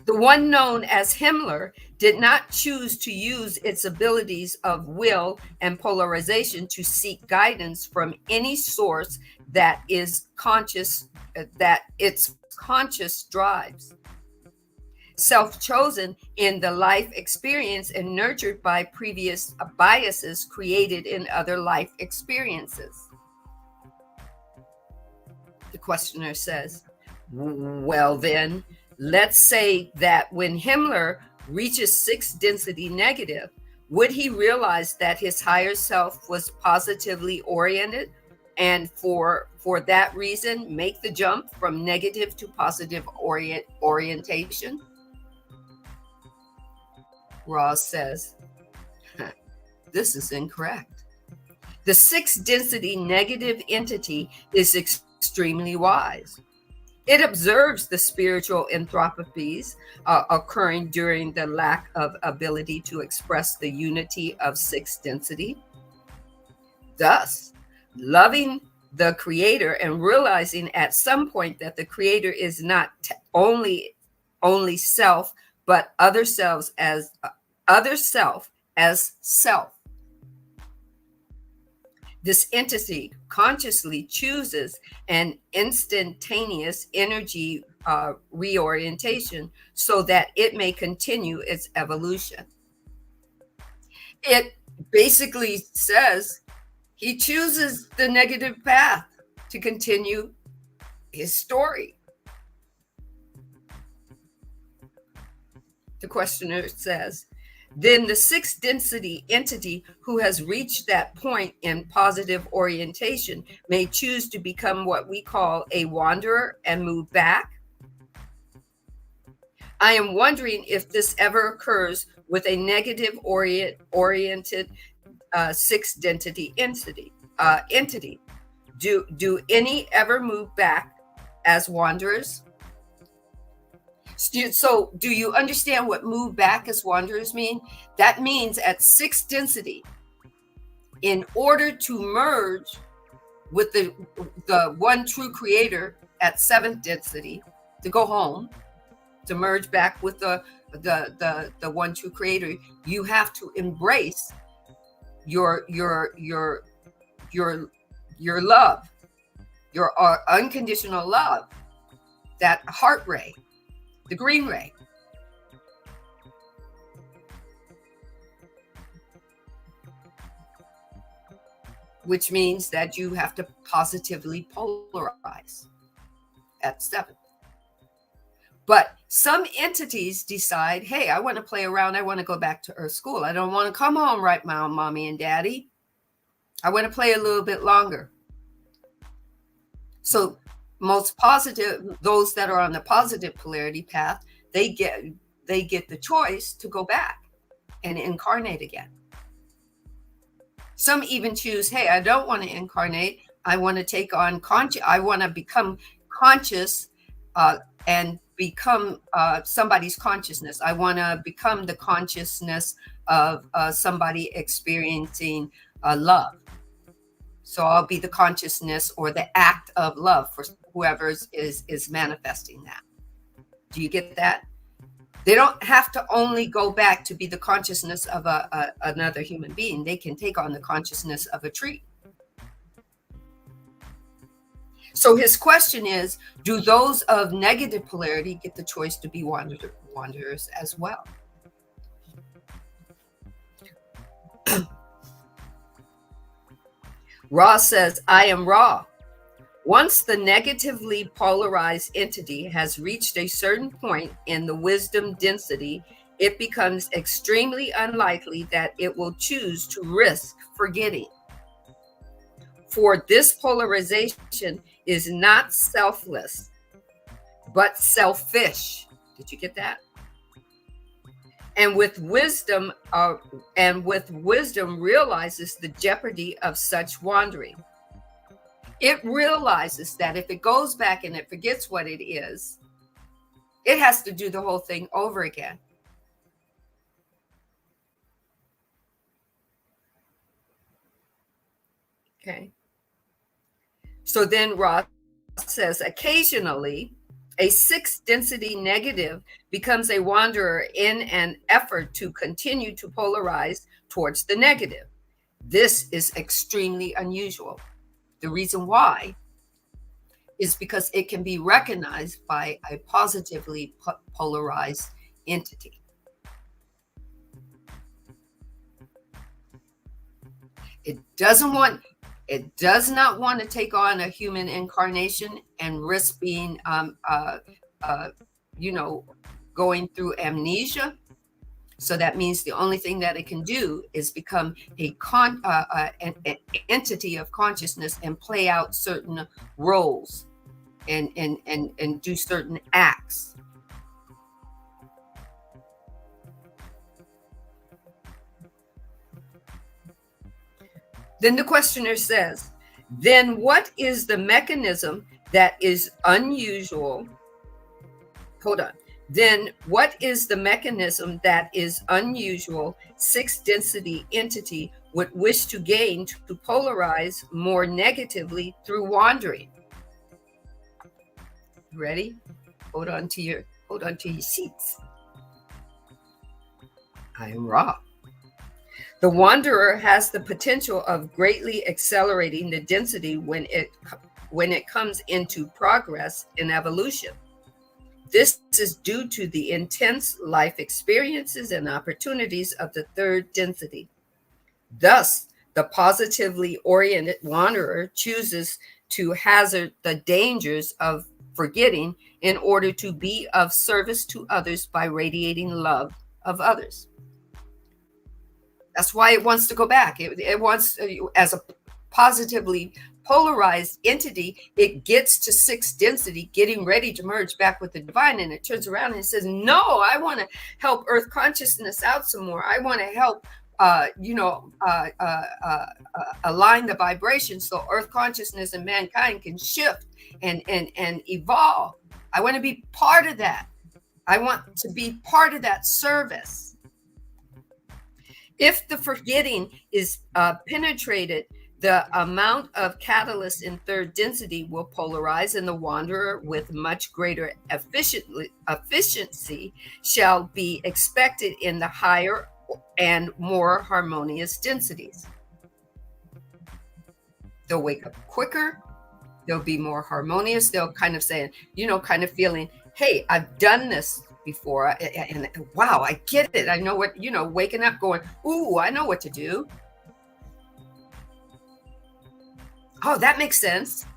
The one known as Himmler did not choose to use its abilities of will and polarization to seek guidance from any source that is conscious, that its conscious drives. Self-chosen in the life experience and nurtured by previous biases created in other life experiences. The questioner says, well then, let's say that when Himmler reaches 6 density negative, would he realize that his higher self was positively oriented and for that reason make the jump from negative to positive orientation? Ross says, this is incorrect. The 6 density negative entity is extremely wise. It observes the spiritual anthropies occurring during the lack of ability to express the unity of 6 density. Thus, loving the creator and realizing at some point that the creator is not only self, but other self as self. This entity consciously chooses an instantaneous energy reorientation so that it may continue its evolution. It basically says he chooses the negative path to continue his story. The questioner says, then the 6 density entity who has reached that point in positive orientation may choose to become what we call a wanderer and move back. I am wondering if this ever occurs with a negative oriented 6 density entity. Do any ever move back as wanderers? So do you understand what move back as wanderers mean? That means at 6 density, in order to merge with the one true creator at 7th density, to go home, to merge back with the one true creator, you have to embrace your love, your unconditional love, that heart ray, the green ray. Which means that you have to positively polarize at 7. But some entities decide, hey, I want to play around. I want to go back to Earth School. I don't want to come home right now, mommy and daddy. I want to play a little bit longer. So most positive, those that are on the positive polarity path, they get the choice to go back and incarnate again. Some even choose, hey, I don't want to incarnate. I want to take on I want to become conscious and become somebody's consciousness. I want to become the consciousness of somebody experiencing love. So I'll be the consciousness or the act of love for whoever is manifesting that. Do you get that? They don't have to only go back to be the consciousness of another human being. They can take on the consciousness of a tree. So his question is, do those of negative polarity get the choice to be wanderers as well? Ra says, I am Ra. Once the negatively polarized entity has reached a certain point in the wisdom density, it becomes extremely unlikely that it will choose to risk forgetting. For this polarization is not selfless, but selfish. Did you get that? And with wisdom realizes the jeopardy of such wandering. It realizes that if it goes back and it forgets what it is, it has to do the whole thing over again. Okay. So then Ross says, occasionally, a 6th density negative becomes a wanderer in an effort to continue to polarize towards the negative. This is extremely unusual. The reason why is because it can be recognized by a positively polarized entity. It does not want to take on a human incarnation and risk being, going through amnesia. So that means the only thing that it can do is become an entity of consciousness and play out certain roles and do certain acts. Then the questioner says, then what is the mechanism that is unusual? Hold on. Then what is the mechanism that is unusual 6th density entity would wish to gain to polarize more negatively through wandering? Ready? Hold on to your seats. I am Ra. The wanderer has the potential of greatly accelerating the density when it comes into progress in evolution. This is due to the intense life experiences and opportunities of the 3rd density. Thus, the positively oriented wanderer chooses to hazard the dangers of forgetting in order to be of service to others by radiating love of others. That's why it wants to go back. It wants, as a positively polarized entity, it gets to 6th density, getting ready to merge back with the divine, and it turns around and says, no, I want to help Earth consciousness out some more. I want to help align the vibration so Earth consciousness and mankind can shift and evolve. I want to be part of that. I want to be part of that service. If the forgetting is penetrated, the amount of catalyst in 3rd density will polarize, and the wanderer with much greater efficiency shall be expected in the higher and more harmonious densities. They'll wake up quicker. They'll be more harmonious. They'll kind of say, kind of feeling, hey, I've done this before, and wow, I get it. I know what, waking up going, ooh, I know what to do. Oh, that makes sense.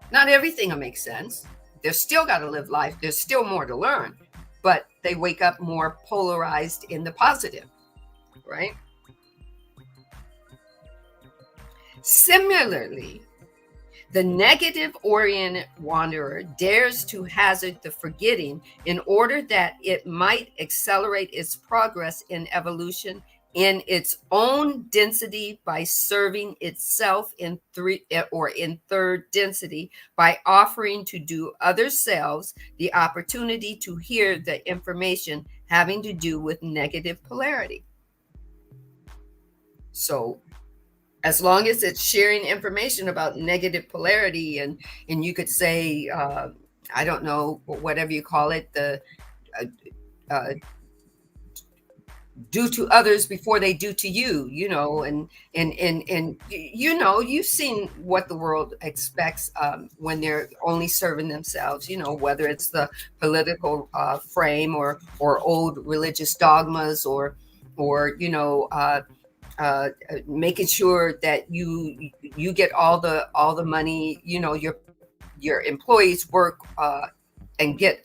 Not everything will make sense. They're still got to live life. There's still more to learn, but they wake up more polarized in the positive, right? Similarly, the negative-oriented wanderer dares to hazard the forgetting in order that it might accelerate its progress in evolution in its own density by serving itself in 3rd density by offering to do other selves the opportunity to hear the information having to do with negative polarity. So as long as it's sharing information about negative polarity, and you could say, I don't know, whatever you call it, the do to others before they do to you, and you've seen what the world expects when they're only serving themselves, whether it's the political frame or old religious dogmas or making sure that you get all the money. Your employees work and get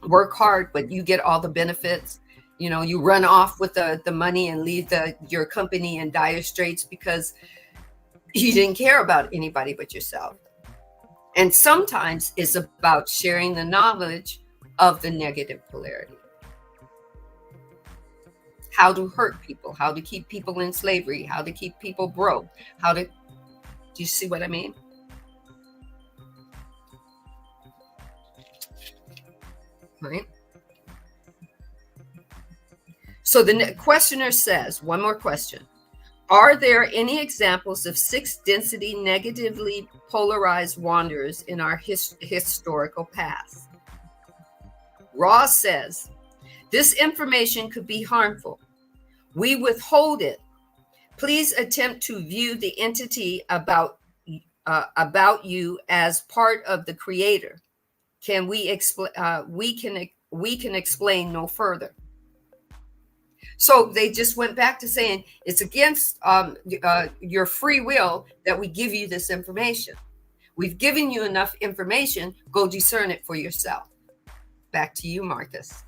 work hard, but you get all the benefits. You run off with the money and leave your company in dire straits because you didn't care about anybody but yourself. And sometimes it's about sharing the knowledge of the negative polarity. How to hurt people, how to keep people in slavery, how to keep people broke, do you see what I mean? Right. So the questioner says, one more question. Are there any examples of sixth density negatively polarized wanderers in our historical past? Ross says, this information could be harmful. We withhold it. Please attempt to view the entity about you as part of the creator. Can we explain? We can explain no further. So they just went back to saying it's against your free will that we give you this information. We've given you enough information. Go discern it for yourself. Back to you, Marcus.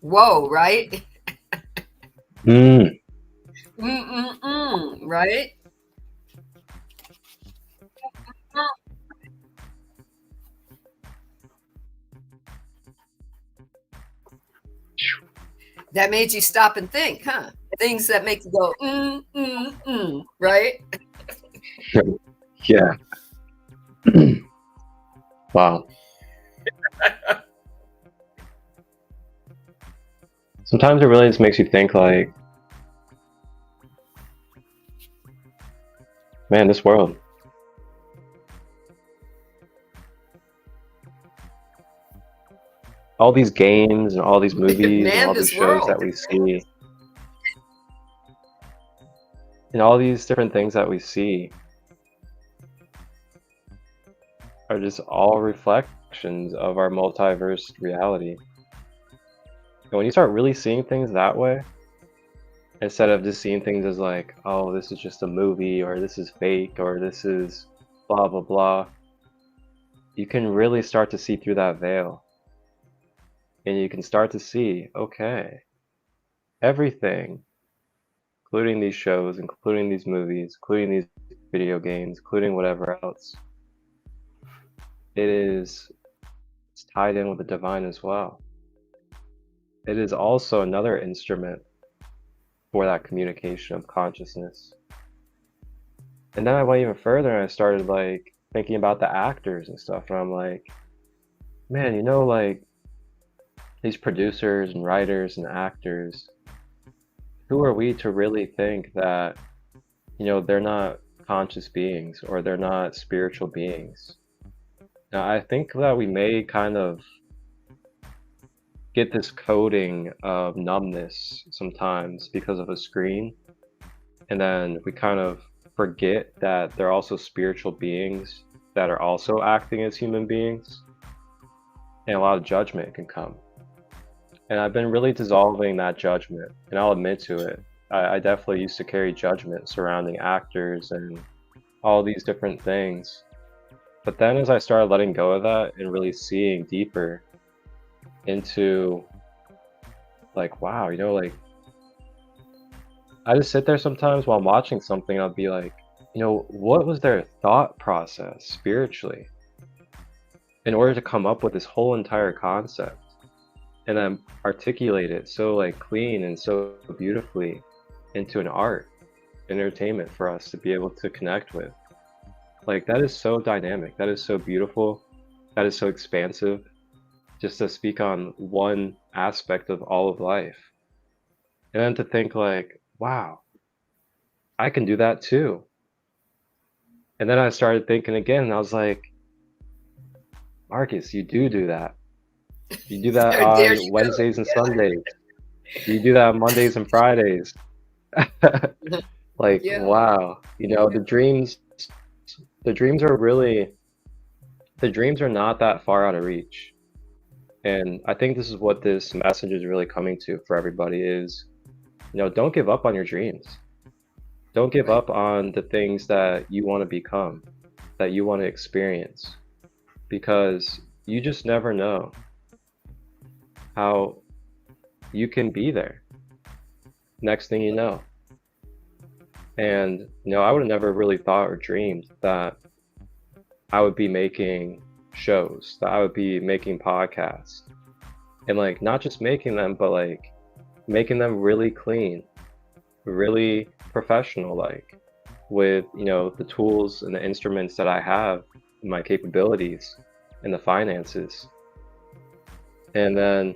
Whoa, right? Right? That made you stop and think, huh? Things that make you go, right? Yeah. Wow. Sometimes it really just makes you think like, man, this world. All these games and all these movies and all these shows that we see, and all these different things that we see are just all reflections of our multiverse reality. And when you start really seeing things that way, instead of just seeing things as like, oh, this is just a movie, or this is fake, or this is blah, blah, blah, you can really start to see through that veil. And you can start to see, okay, everything, including these shows, including these movies, including these video games, including whatever else, it's tied in with the divine as well. It is also another instrument for that communication of consciousness. And then I went even further and I started like thinking about the actors and stuff, and I'm like, man, like these producers and writers and actors, who are we to really think that, they're not conscious beings or they're not spiritual beings? Now, I think that we may kind of get this coding of numbness sometimes because of a screen, and then we kind of forget that they're also spiritual beings that are also acting as human beings, and a lot of judgment can come. And I've been really dissolving that judgment, and I'll admit to it. I definitely used to carry judgment surrounding actors and all these different things. But then as I started letting go of that and really seeing deeper into like, wow, like I just sit there sometimes while I'm watching something, I'll be like, what was their thought process spiritually in order to come up with this whole entire concept? And then articulate it so like clean and so beautifully into an art, entertainment for us to be able to connect with. Like that is so dynamic, that is so beautiful, that is so expansive, just to speak on one aspect of all of life. And then to think like, wow, I can do that too. And then I started thinking again, and I was like, Marcus, you do that. You do that on Wednesdays and Sundays. You do that on Mondays and Fridays. Like, wow. The dreams are really the dreams are not that far out of reach. And I think this is what this message is really coming to for everybody is, don't give up on your dreams. Don't give Right. up on the things that you want to become, that you want to experience, because you just never know how you can be there next thing you know. And, I would have never really thought or dreamed that I would be making shows, that I would be making podcasts, and like not just making them, but like making them really clean, really professional, like with, the tools and the instruments that I have, my capabilities and the finances. And then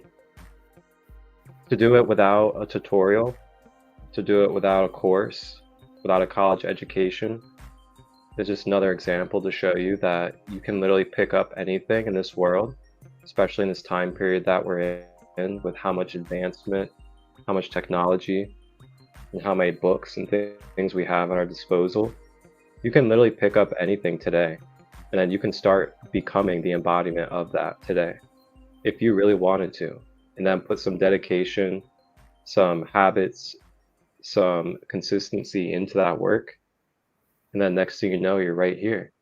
to do it without a tutorial, to do it without a course, without a college education, is just another example to show you that you can literally pick up anything in this world, especially in this time period that we're in, with how much advancement, how much technology, and how many books and things we have at our disposal. You can literally pick up anything today, and then you can start becoming the embodiment of that today, if you really wanted to, and then put some dedication, some habits, some consistency into that work. And then next thing you know, you're right here.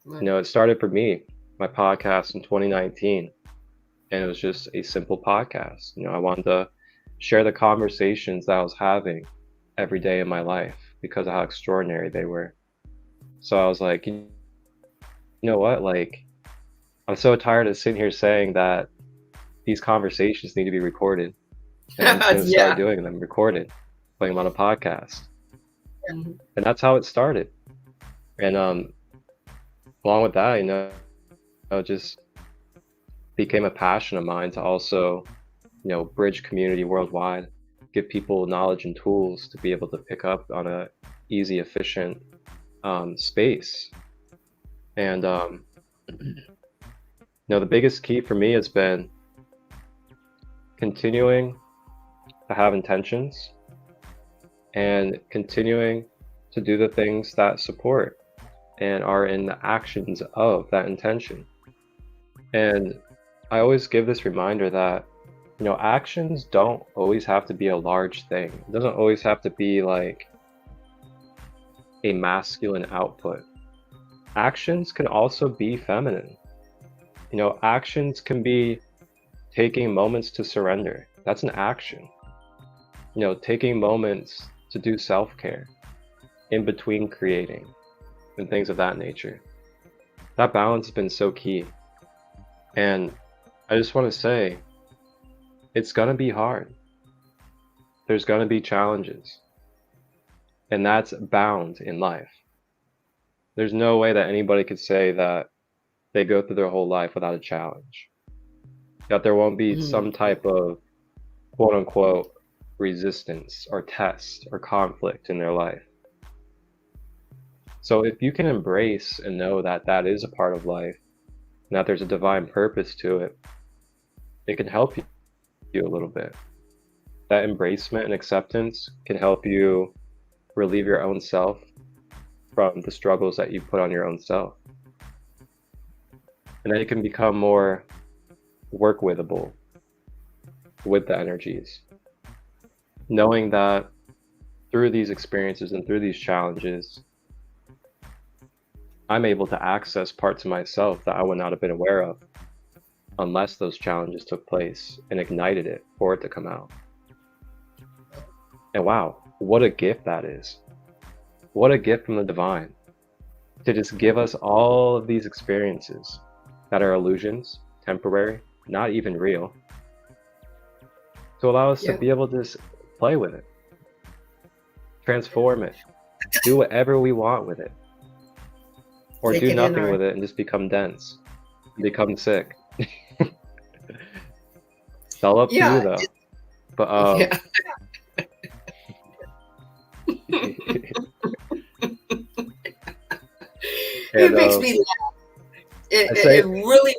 Right. It started for me, my podcast in 2019, and it was just a simple podcast. I wanted to share the conversations that I was having every day in my life because of how extraordinary they were. So I was like, you know what? Like, I'm so tired of sitting here saying that these conversations need to be recorded. And I'm just going to Yeah. start doing them, recorded, putting them on a podcast. Mhm. And that's how it started. And along with that, it just became a passion of mine to also, bridge community worldwide, give people knowledge and tools to be able to pick up on a easy, efficient space. And the biggest key for me has been continuing to have intentions and continuing to do the things that support and are in the actions of that intention. And I always give this reminder that, actions don't always have to be a large thing. It doesn't always have to be like a masculine output. Actions can also be feminine. Actions can be taking moments to surrender. That's an action. Taking moments to do self-care in between creating and things of that nature. That balance has been so key. And I just want to say, it's going to be hard. There's going to be challenges. And that's bound in life. There's no way that anybody could say that they go through their whole life without a challenge. That there won't be some type of quote unquote resistance or test or conflict in their life. So if you can embrace and know that that is a part of life, and that there's a divine purpose to it, it can help you a little bit. That embracement and acceptance can help you relieve your own self from the struggles that you put on your own self. And then you can become more work withable with the energies. Knowing that through these experiences and through these challenges, I'm able to access parts of myself that I would not have been aware of unless those challenges took place and ignited it for it to come out. And wow, what a gift that is. What a gift from the divine to just give us all of these experiences that are illusions, temporary, not even real, to allow us to be able to just play with it, transform it, do whatever we want with it, or do nothing with it and just become dense, become sick. It's all up to you though. But it makes me laugh. It really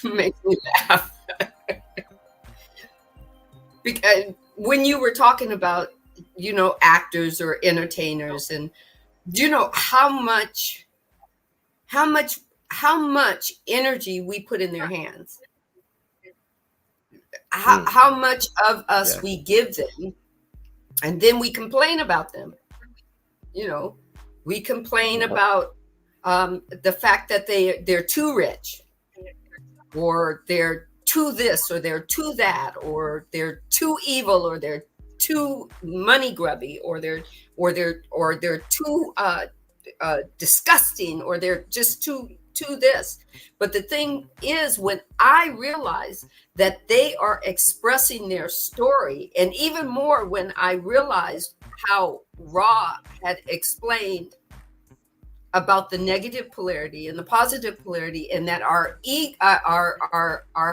makes me laugh. Because when you were talking about, actors or entertainers, and do you know how much how much energy we put in their hands, how much of us we give them, and then we complain about them. You know, we complain about the fact that they're too rich, or they're too this, or they're too that, or they're too evil, or they're too money grubby, or they're too disgusting, or they're just too this. But the thing is, when I realize that they are expressing their story, and even more when I realized how Ra had explained about the negative polarity and the positive polarity, and that our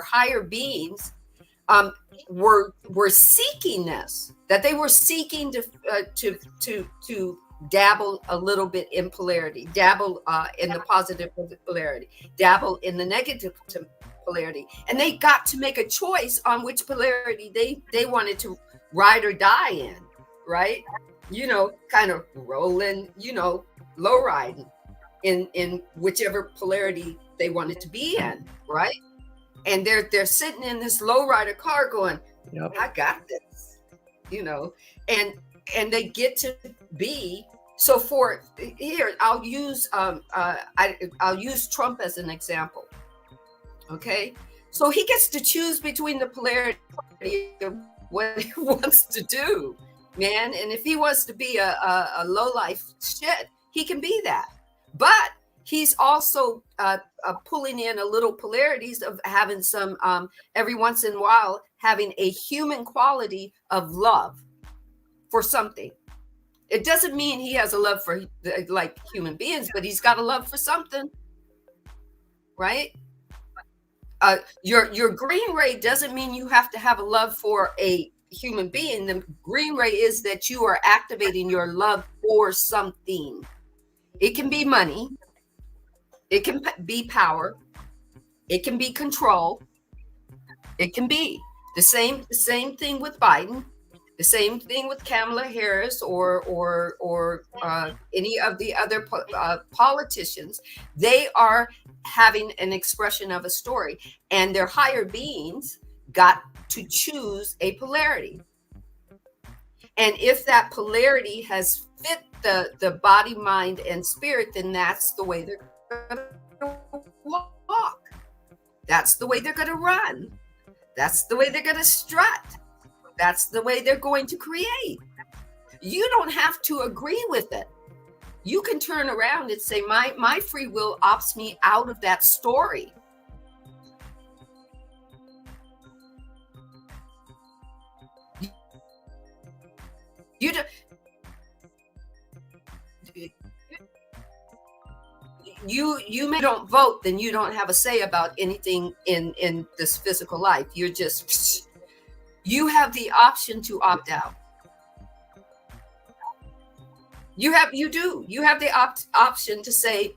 higher beings were seeking this, that they were seeking to dabble a little bit in polarity, dabble in the positive polarity, dabble in the negative polarity, and they got to make a choice on which polarity they wanted to ride or die in, right? You know, kind of rolling, you know, low riding in whichever polarity they wanted to be in, right? And they're sitting in this low rider car going, yep, I got this, you know, and they get to be. So for here, I'll use I'll use Trump as an example. Okay, so he gets to choose between the polarity of what he wants to do, man. And if he wants to be a low life shit, he can be that. But he's also pulling in a little polarities of having some every once in a while having a human quality of love for something. It doesn't mean he has a love for like human beings, but he's got a love for something, right? Your green ray doesn't mean you have to have a love for a human being. The green ray is that you are activating your love for something. It can be money, it can be power, it can be control, it can be the same thing with Biden, the same thing with Kamala Harris, or any of the other politicians. They are having an expression of a story, and their higher beings got to choose a polarity. And if that polarity has fit the body, mind, and spirit, then that's the way they're going to walk. That's the way they're going to run. That's the way they're going to strut. That's the way they're going to create. You don't have to agree with it. You can turn around and say, my free will opts me out of that story. You may don't vote, then you don't have a say about anything in this physical life. You're just, you have the option to opt out. You have the option to say,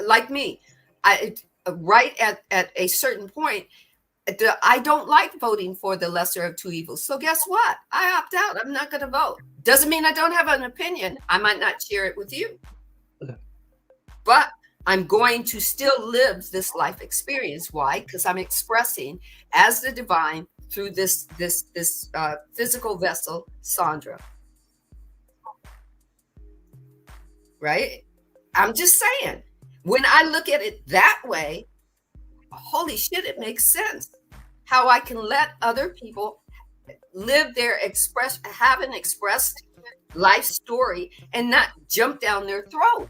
like me, right at a certain point, I don't like voting for the lesser of two evils. So guess what? I opt out. I'm not going to vote. Doesn't mean I don't have an opinion. I might not share it with you, but I'm going to still live this life experience. Why? Because I'm expressing as the divine through this physical vessel, Sandra. Right? I'm just saying, when I look at it that way, holy shit, it makes sense how I can let other people live their have an expressed life story and not jump down their throat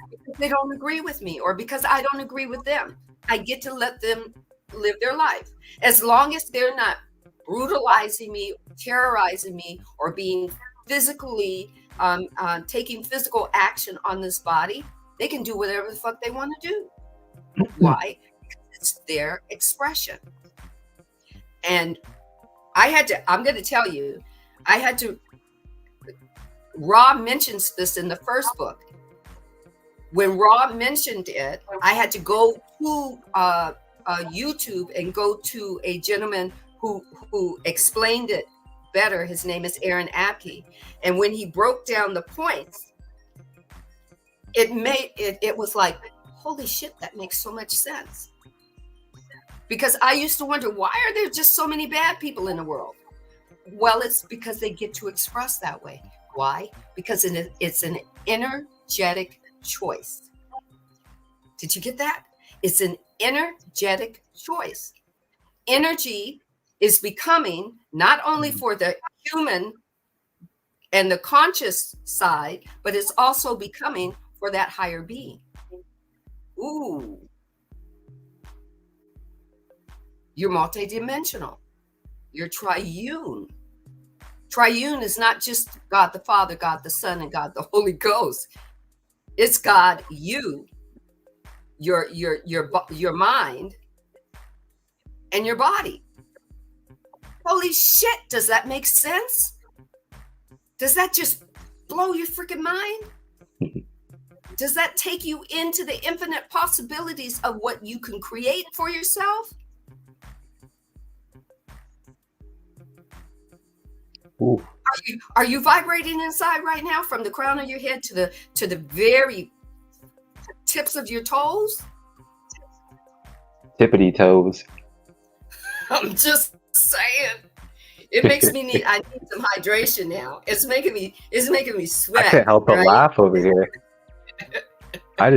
because they don't agree with me or because I don't agree with them. I get to let them live their life as long as they're not brutalizing me, terrorizing me, or being physically taking physical action on this body. They can do whatever the fuck they want to do. Why? It's their expression. And I'm going to tell you, Ra mentions this in the first book. When Ra mentioned it, I had to go to YouTube and go to a gentleman who explained it better. His name is Aaron Abke. And when he broke down the points, it was like, holy shit, that makes so much sense. Because I used to wonder, why are there just so many bad people in the world? Well, it's because they get to express that way. Why? Because it's an energetic choice. Did you get that? It's an energetic choice. Energy is becoming not only for the human and the conscious side, but it's also becoming for that higher being. Ooh. You're multidimensional. You're triune. Triune is not just God the Father, God the Son, and God the Holy Ghost. It's God, you, your mind, and your body. Holy shit, does that make sense? Does that just blow your freaking mind? Does that take you into the infinite possibilities of what you can create for yourself? Ooh. Are you vibrating inside right now from the crown of your head to the very tips of your toes? Tippity toes. I'm just saying. It makes me I need some hydration now. It's making me sweat. I can't help but laugh over here. I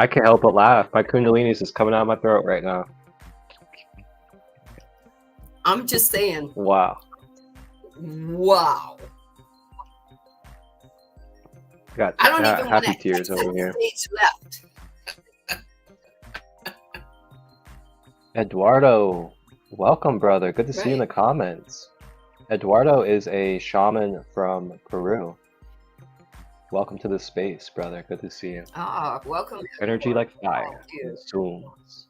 can't help but laugh. My Kundalini is just coming out of my throat right now. I'm just saying. Wow. I don't even want happy to tears over here. stage left. Eduardo, welcome, brother. Good to see you in the comments. Eduardo is a shaman from Peru. Welcome to the space, brother. Good to see you. Ah, welcome. Energy like fire. Zooms.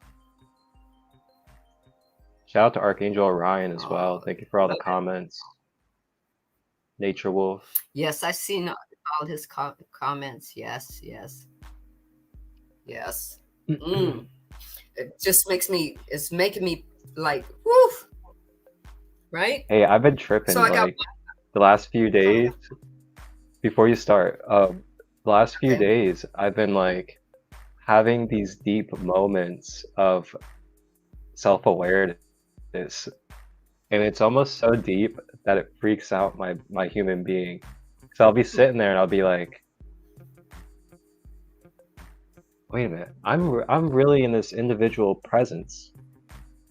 Shout out to Archangel Orion as well. Thank you for all the comments. Nature Wolf. Yes, I've seen all his comments. Yes. It just it's making me like, whoo, right? Hey, I've been tripping So the last few days. Before you start, the last few days, I've been like having these deep moments of self-awareness, and it's almost so deep that it freaks out my human being. So I'll be sitting there and I'll be like, wait a minute, I'm really in this individual presence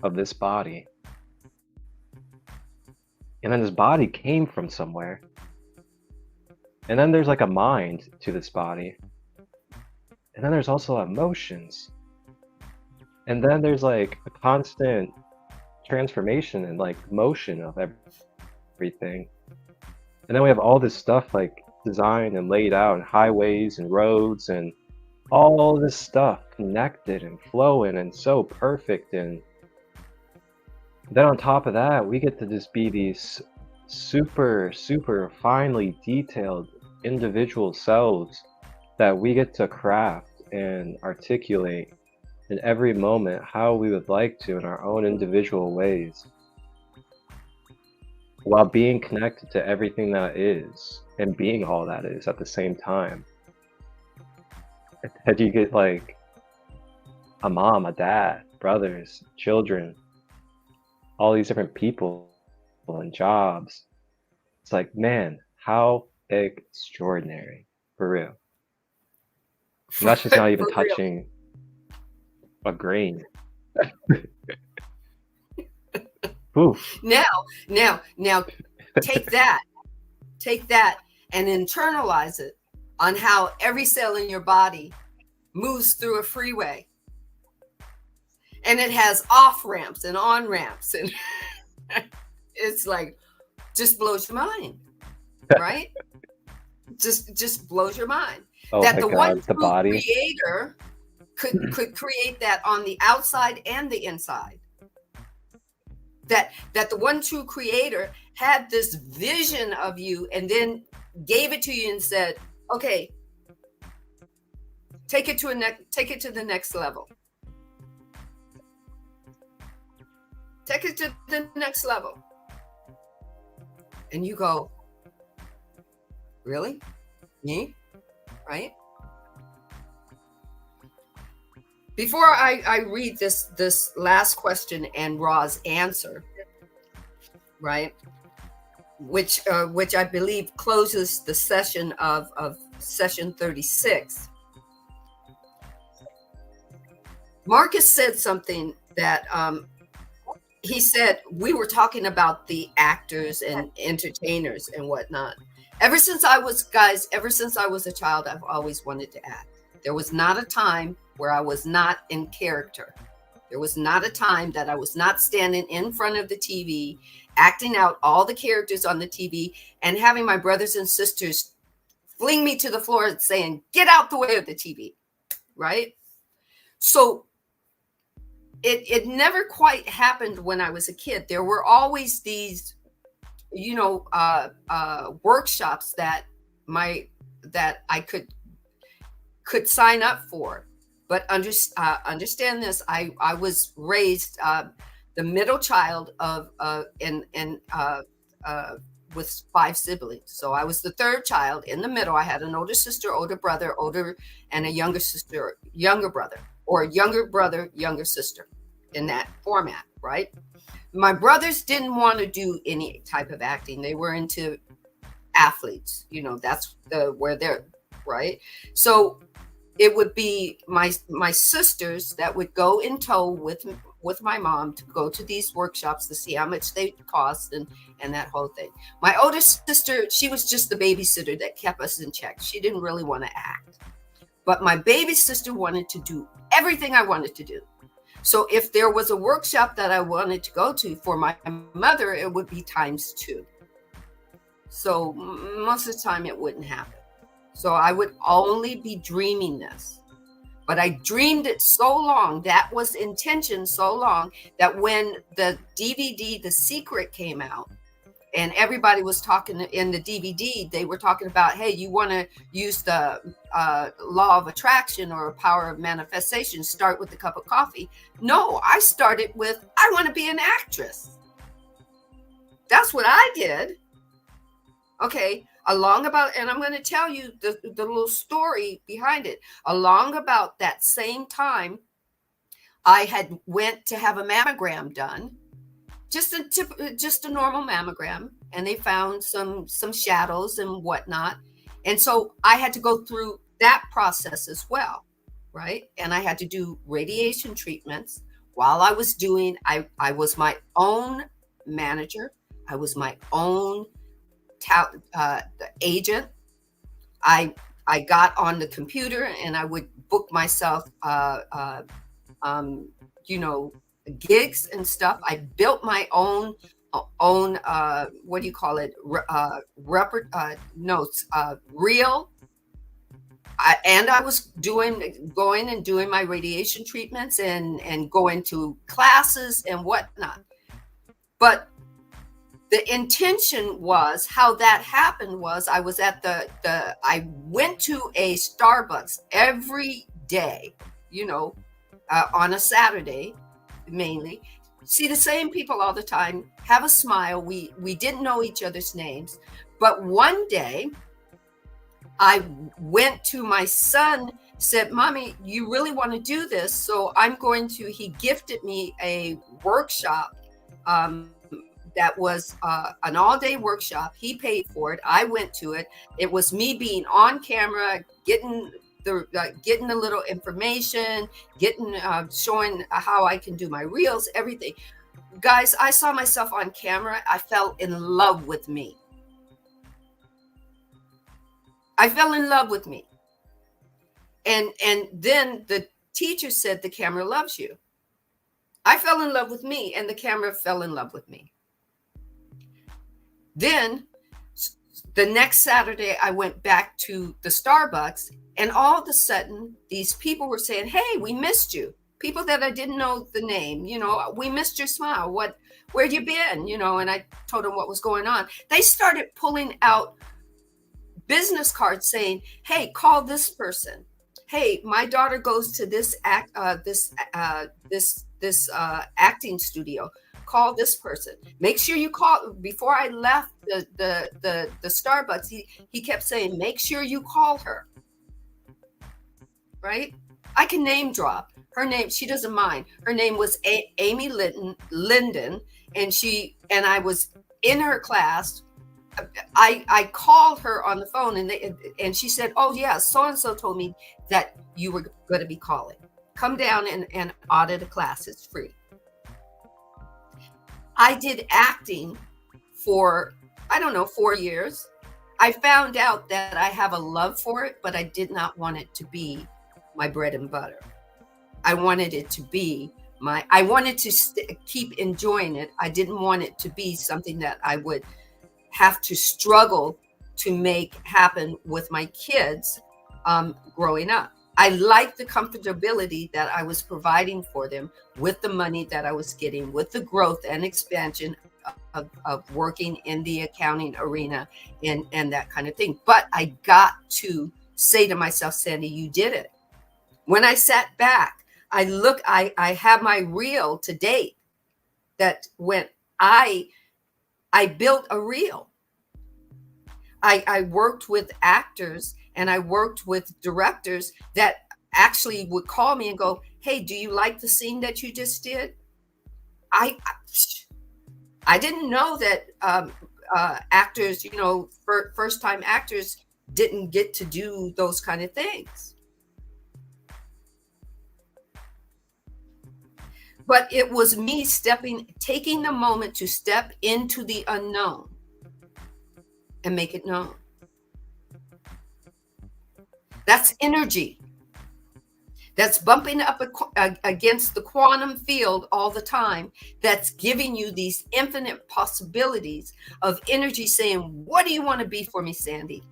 of this body, and then this body came from somewhere, and then there's like a mind to this body, and then there's also emotions, and then there's like a constant transformation and like motion of everything, and then we have all this stuff like designed and laid out, and highways and roads and all this stuff connected and flowing and so perfect. And then on top of that, we get to just be these super finely detailed individual selves that we get to craft and articulate in every moment how we would like to in our own individual ways, while being connected to everything that is and being all that is at the same time. And you get like a mom, a dad, brothers, children, all these different people and jobs. It's like, man, how extraordinary, for real. And that's just not even touching a grain. Oof. Now, take that and internalize it on how every cell in your body moves through a freeway, and it has off ramps and on ramps, and it's like, just blows your mind, right? just blows your mind that the one true creator could create that on the outside and the inside. That the one true creator had this vision of you and then gave it to you and said, okay, take it to the next level. Take it to the next level. And you go, really? Me? Right? Before I read this last question and Ra's answer, right, which I believe closes the session of session 36, Marcus said something that he said, we were talking about the actors and entertainers and whatnot. Ever since I was a child, I've always wanted to act. There was not a time where I was not in character. There was not a time that I was not standing in front of the TV, acting out all the characters on the TV, and having my brothers and sisters fling me to the floor and saying, get out the way of the TV, right? So it never quite happened when I was a kid. There were always these, workshops that I could sign up for. But understand this: I was raised the middle child with 5 siblings. So I was the third child in the middle. I had an older sister, older brother, and a younger sister, younger brother, or younger brother, younger sister, in that format, right? My brothers didn't want to do any type of acting. They were into athletes. That's where they're, right? So it would be my sisters that would go in tow with my mom to go to these workshops to see how much they cost and that whole thing. My older sister, she was just the babysitter that kept us in check. She didn't really want to act. But my baby sister wanted to do everything I wanted to do. So if there was a workshop that I wanted to go to for my mother, it would be ×2. So most of the time it wouldn't happen. So I would only be dreaming this. But I dreamed it so long, that was intention so long, that when the DVD, The Secret, came out, and everybody was talking in the DVD, they were talking about, hey, you want to use the law of attraction or power of manifestation, start with a cup of coffee. No, I started with, I want to be an actress. That's what I did. Okay, and I'm going to tell you the little story behind it. Along about that same time, I had went to have a mammogram done. Just a normal mammogram, and they found some shadows and whatnot, and so I had to go through that process as well, right? And I had to do radiation treatments. While I was doing, I was my own manager. I was my own agent. I got on the computer and I would book myself, gigs and stuff. I built my own what do you call it, notes, reel. And I was going and doing my radiation treatments and going to classes and whatnot. But the intention was, how that happened was, I was at I went to a Starbucks every day, on a Saturday, mainly, see the same people all the time, have a smile. We didn't know each other's names, but one day I went to my son, said, Mommy, you really want to do this? So he gifted me a workshop that was an all-day workshop. He paid for it. I went to it. It was me being on camera, getting the little information, showing how I can do my reels, everything. Guys, I saw myself on camera. I fell in love with me. And then the teacher said, the camera loves you. I fell in love with me, and the camera fell in love with me. Then the next Saturday, I went back to the Starbucks, and all of a sudden, these people were saying, hey, we missed you. People that I didn't know the name, we missed your smile. Where'd you been? And I told them what was going on. They started pulling out business cards saying, hey, call this person. Hey, my daughter goes to this acting studio. Call this person. Make sure you call. Before I left the Starbucks, he kept saying, make sure you call her. Right? I can name drop her name. She doesn't mind. Her name was Amy Linden, and I was in her class. I called her on the phone, and she said, "Oh yeah, so and so told me that you were going to be calling. Come down and audit a class. It's free." I did acting for, I don't know, 4 years. I found out that I have a love for it, but I did not want it to be my bread and butter. I wanted it to be I wanted to keep enjoying it. I didn't want it to be something that I would have to struggle to make happen with my kids growing up. I liked the comfortability that I was providing for them with the money that I was getting, with the growth and expansion of working in the accounting arena and that kind of thing. But I got to say to myself, Sandy, you did it. When I sat back, I have my reel to date that when I built a reel. I worked with actors and I worked with directors that actually would call me and go, "Hey, do you like the scene that you just did?" I didn't know that actors, first time actors didn't get to do those kind of things. But it was me taking the moment to step into the unknown and make it known. That's energy. That's bumping up against the quantum field all the time. That's giving you these infinite possibilities of energy saying, what do you want to be for me, Sandy?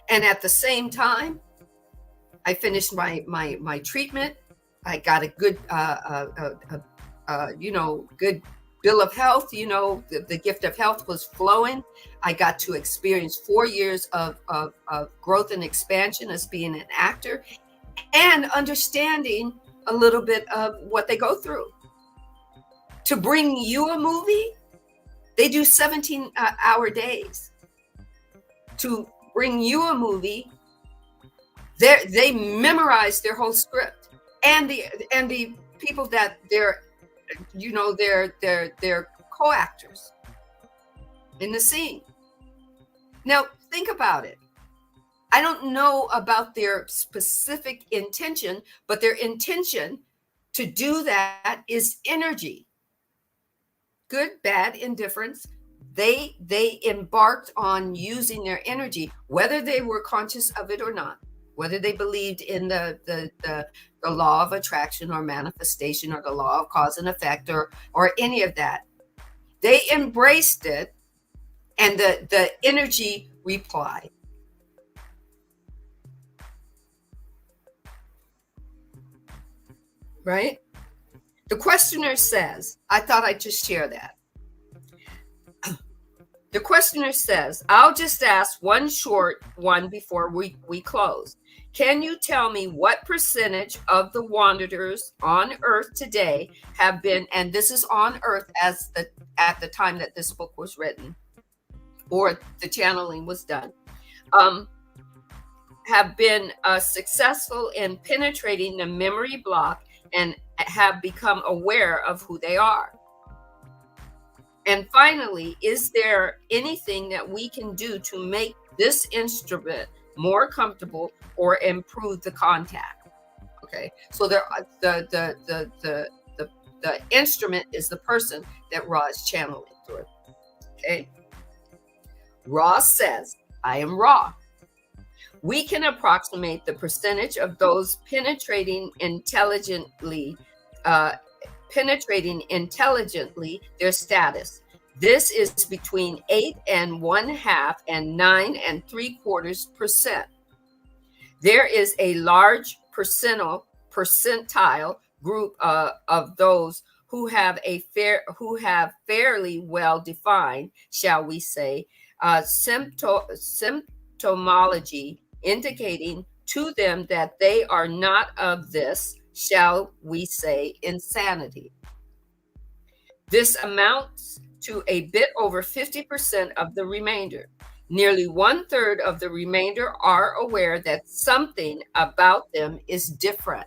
And at the same time, I finished my treatment. I got a good, good bill of health. The gift of health was flowing. I got to experience 4 years of growth and expansion as being an actor and understanding a little bit of what they go through. To bring you a movie, they do 17-hour days. To bring you a movie, they memorize their whole script, and the people that they're co-actors in the scene. Now think about it. I don't know about their specific intention, but their intention to do that is energy. Good, bad, indifference. They embarked on using their energy, whether they were conscious of it or not, whether they believed in the law of attraction or manifestation or the law of cause and effect or any of that. They embraced it, and the energy replied. Right? The questioner says, I thought I'd just share that. The questioner says, I'll just ask one short one before we close. Can you tell me what percentage of the wanderers on Earth today have been, and this is on Earth at the time that this book was written or the channeling was done, have been successful in penetrating the memory block and have become aware of who they are? And finally, is there anything that we can do to make this instrument more comfortable or improve the contact? Okay, so the instrument is the person that Ra is channeling through. Okay, Ra says, I am Ra. We can approximate the percentage of those penetrating intelligently their status. This is between 8.5% and 9.75%. There is a large percentile group of those who have fairly well defined, shall we say, symptomology indicating to them that they are not of this, shall we say, insanity. This amounts to a bit over 50% of the remainder. Nearly 1/3 of the remainder are aware that something about them is different.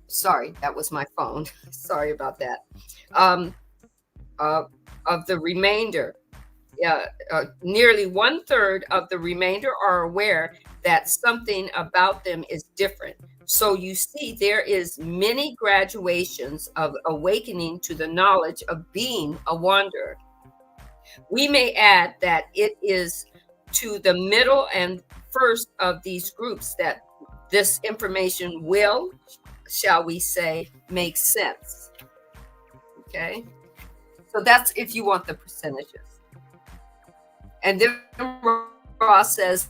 Sorry, that was my phone. Sorry about that. Um, of the remainder, nearly 1/3 of the remainder are aware that something about them is different. So you see, there is many graduations of awakening to the knowledge of being a wanderer. We may add that it is to the middle and first of these groups that this information will, shall we say, make sense. Okay, so that's if you want the percentages. And then Ross says,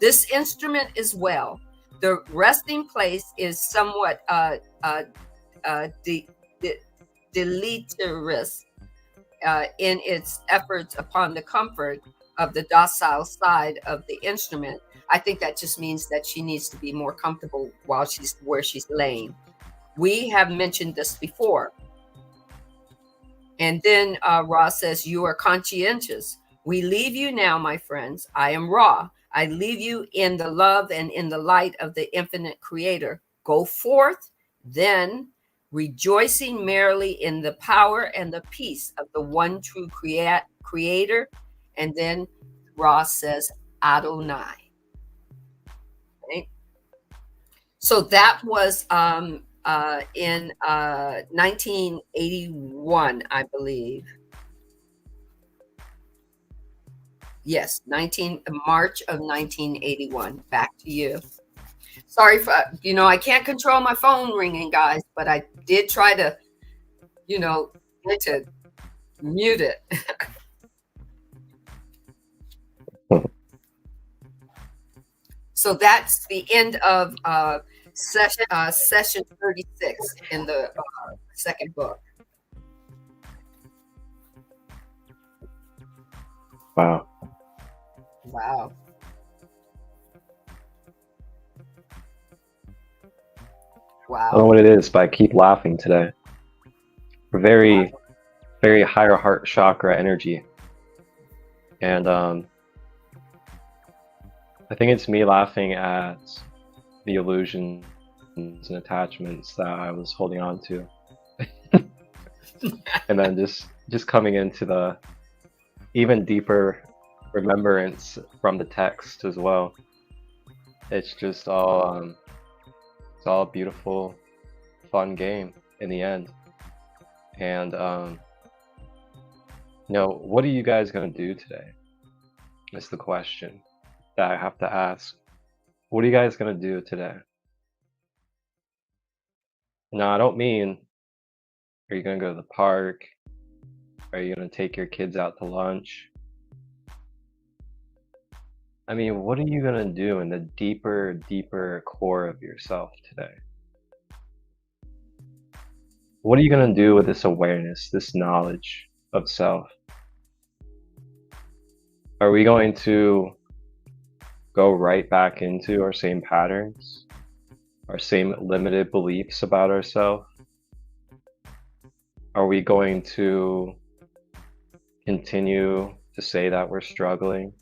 this instrument is well. The resting place is somewhat deleterious in its efforts upon the comfort of the docile side of the instrument. I think that just means that she needs to be more comfortable while where she's laying. We have mentioned this before. And then Ross says, you are conscientious. We leave you now, my friends. I am Ra. I leave you in the love and in the light of the infinite creator. Go forth, then, rejoicing merrily in the power and the peace of the one true creator. And then Ross says, Adonai. Okay? So that was in 1981, I believe. Yes, March of 1981. Back to you. Sorry for, I can't control my phone ringing, guys, but I did try to, get to mute it. So that's the end of session 36 in the second book. Wow. Wow. Wow. I don't know what it is, but I keep laughing today. Very, very higher heart chakra energy. And I think it's me laughing at the illusions and attachments that I was holding on to. And then just coming into the even deeper remembrance from the text as well. It's just all it's all a beautiful, fun game in the end. And what are you guys gonna do today? That's the question that I have to ask. What are you guys gonna do today? Now, I don't mean, are you gonna go to the park? Are you gonna take your kids out to lunch? I mean, what are you gonna do in the deeper core of yourself today? What are you gonna do with this awareness, this knowledge of self? Are we going to go right back into our same patterns, our same limited beliefs about ourselves? Are we going to continue to say that we're struggling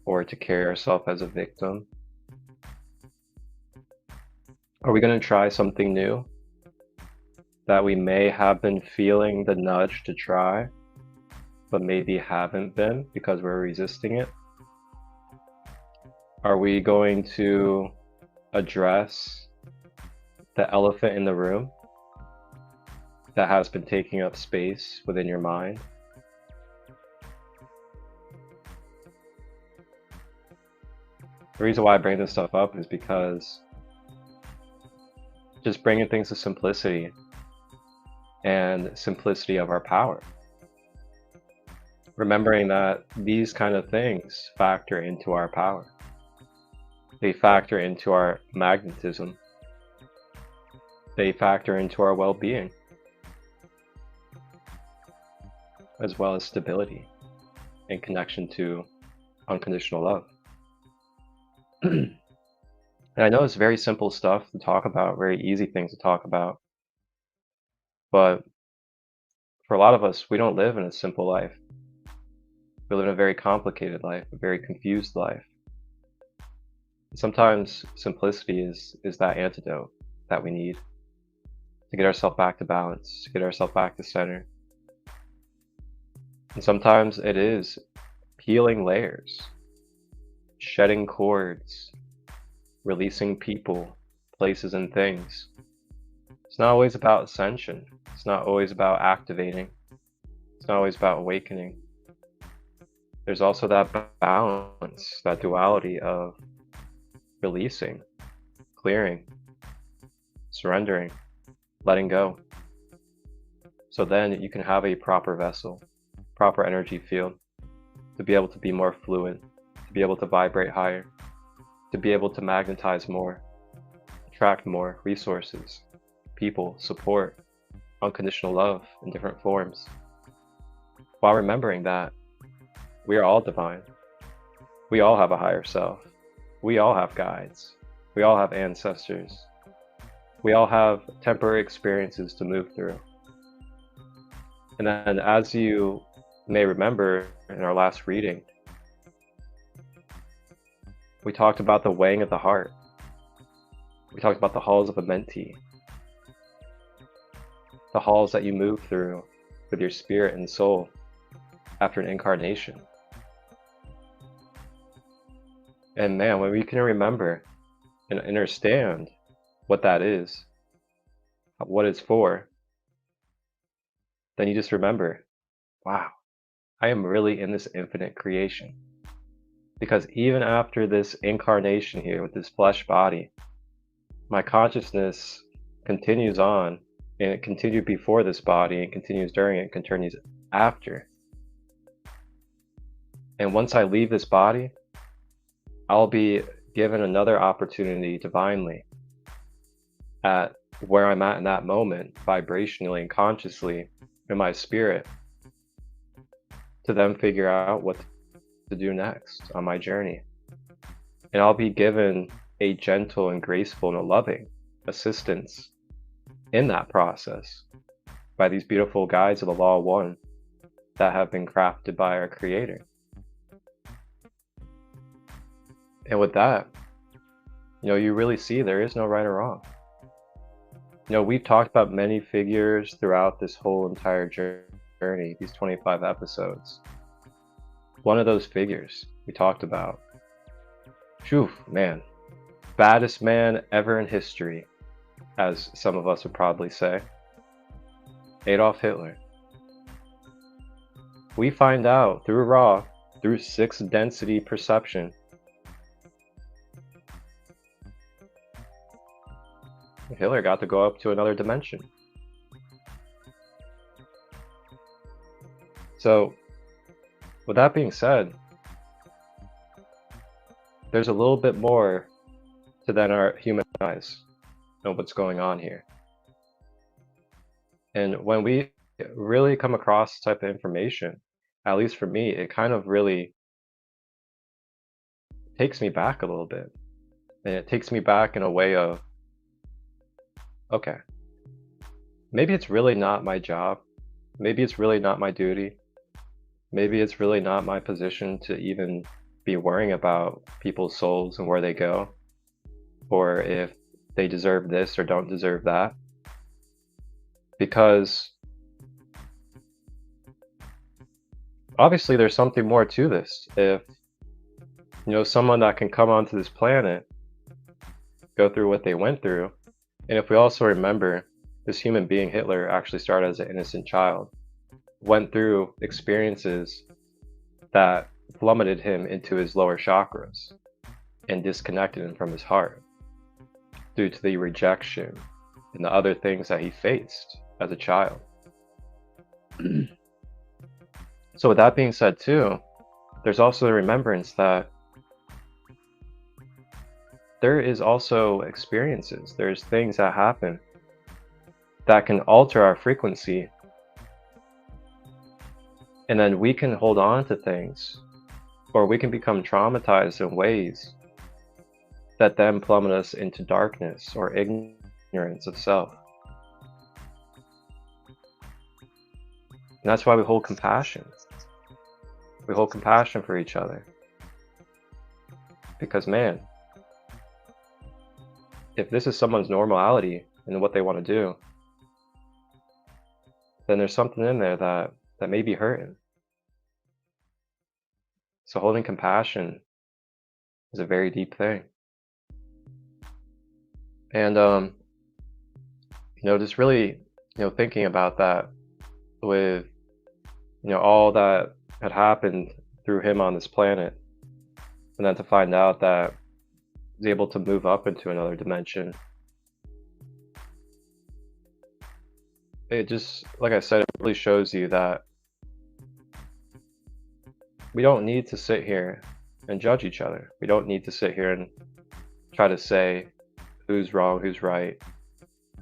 or to carry ourselves as a victim? Are we going to try something new that we may have been feeling the nudge to try, but maybe haven't been because we're resisting it? Are we going to address the elephant in the room that has been taking up space within your mind? The reason why I bring this stuff up is because just bringing things to simplicity and simplicity of our power. Remembering that these kind of things factor into our power. They factor into our magnetism. They factor into our well-being, as well as stability and connection to unconditional love. And I know it's very simple stuff to talk about, very easy things to talk about, but for a lot of us, we don't live in a simple life. We live in a very complicated life, a very confused life. Sometimes simplicity is that antidote that we need to get ourselves back to balance, to get ourselves back to center. And sometimes it is peeling layers, shedding cords, releasing people, places, and things. It's not always about ascension. It's not always about activating. It's not always about awakening. There's also that balance, that duality of releasing, clearing, surrendering, letting go. So then you can have a proper vessel, proper energy field, to be able to be more fluid, to be able to vibrate higher, to be able to magnetize more, attract more resources, people, support, unconditional love in different forms. While remembering that we are all divine. We all have a higher self. We all have guides. We all have ancestors. We all have temporary experiences to move through. And then, as you may remember in our last reading, we talked about the weighing of the heart. We talked about the halls of a mentee, the halls that you move through with your spirit and soul after an incarnation. And man, when we can remember and understand what that is, what it's for, then you just remember, wow, I am really in this infinite creation. Because even after this incarnation here with this flesh body, my consciousness continues on, and it continued before this body, and continues during it, and continues after. And once I leave this body, I'll be given another opportunity divinely at where I'm at in that moment, vibrationally and consciously in my spirit, to then figure out what to do next on my journey. And I'll be given a gentle and graceful and a loving assistance in that process by these beautiful guides of the Law of One that have been crafted by our Creator. And with that, you really see there is no right or wrong. We've talked about many figures throughout this whole entire journey, these 25 episodes. One of those figures we talked about, phew, man, baddest man ever in history, as some of us would probably say, Adolf Hitler. We find out through Ra, through sixth density perception, Hitler got to go up to another dimension. So, with that being said, there's a little bit more to than our human eyes know what's going on here. And when we really come across this type of information, at least for me, it kind of really takes me back a little bit. And it takes me back in a way of, okay, maybe it's really not my job. Maybe it's really not my duty. Maybe it's really not my position to even be worrying about people's souls and where they go, or if they deserve this or don't deserve that. Because obviously there's something more to this. If, someone that can come onto this planet, go through what they went through, and if we also remember, this human being, Hitler, actually started as an innocent child, went through experiences that plummeted him into his lower chakras and disconnected him from his heart due to the rejection and the other things that he faced as a child. So with that being said too, there's also the remembrance that there is also experiences, there's things that happen that can alter our frequency, and then we can hold on to things, or we can become traumatized in ways that then plummet us into darkness or ignorance of self. And that's why we hold compassion. We hold compassion for each other. Because man, if this is someone's normality and what they want to do, then there's something in there that may be hurting. So holding compassion is a very deep thing. And just really, thinking about that with, all that had happened through him on this planet, and then to find out that he was able to move up into another dimension. It just, like I said, it really shows you that we don't need to sit here and judge each other. We don't need to sit here and try to say who's wrong, who's right,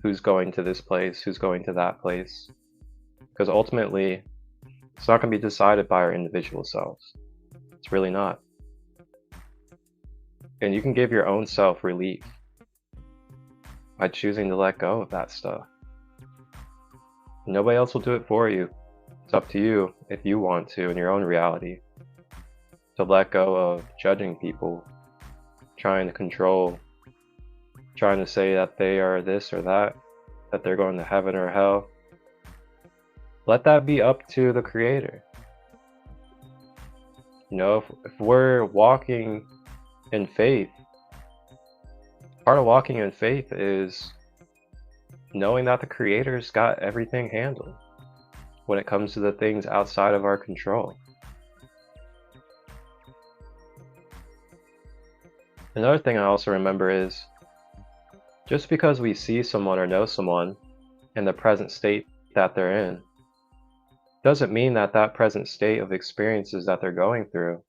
who's going to this place, who's going to that place. Because ultimately, it's not going to be decided by our individual selves. It's really not. And you can give your own self relief by choosing to let go of that stuff. Nobody else will do it for you. It's up to you, if you want to, in your own reality, to let go of judging people, trying to control, trying to say that they are this or that they're going to heaven or hell. Let that be up to the Creator. If we're walking in faith, part of walking in faith is knowing that the Creator's got everything handled when it comes to the things outside of our control. Another thing I also remember is, just because we see someone or know someone in the present state that they're in, doesn't mean that that present state of experiences that they're going through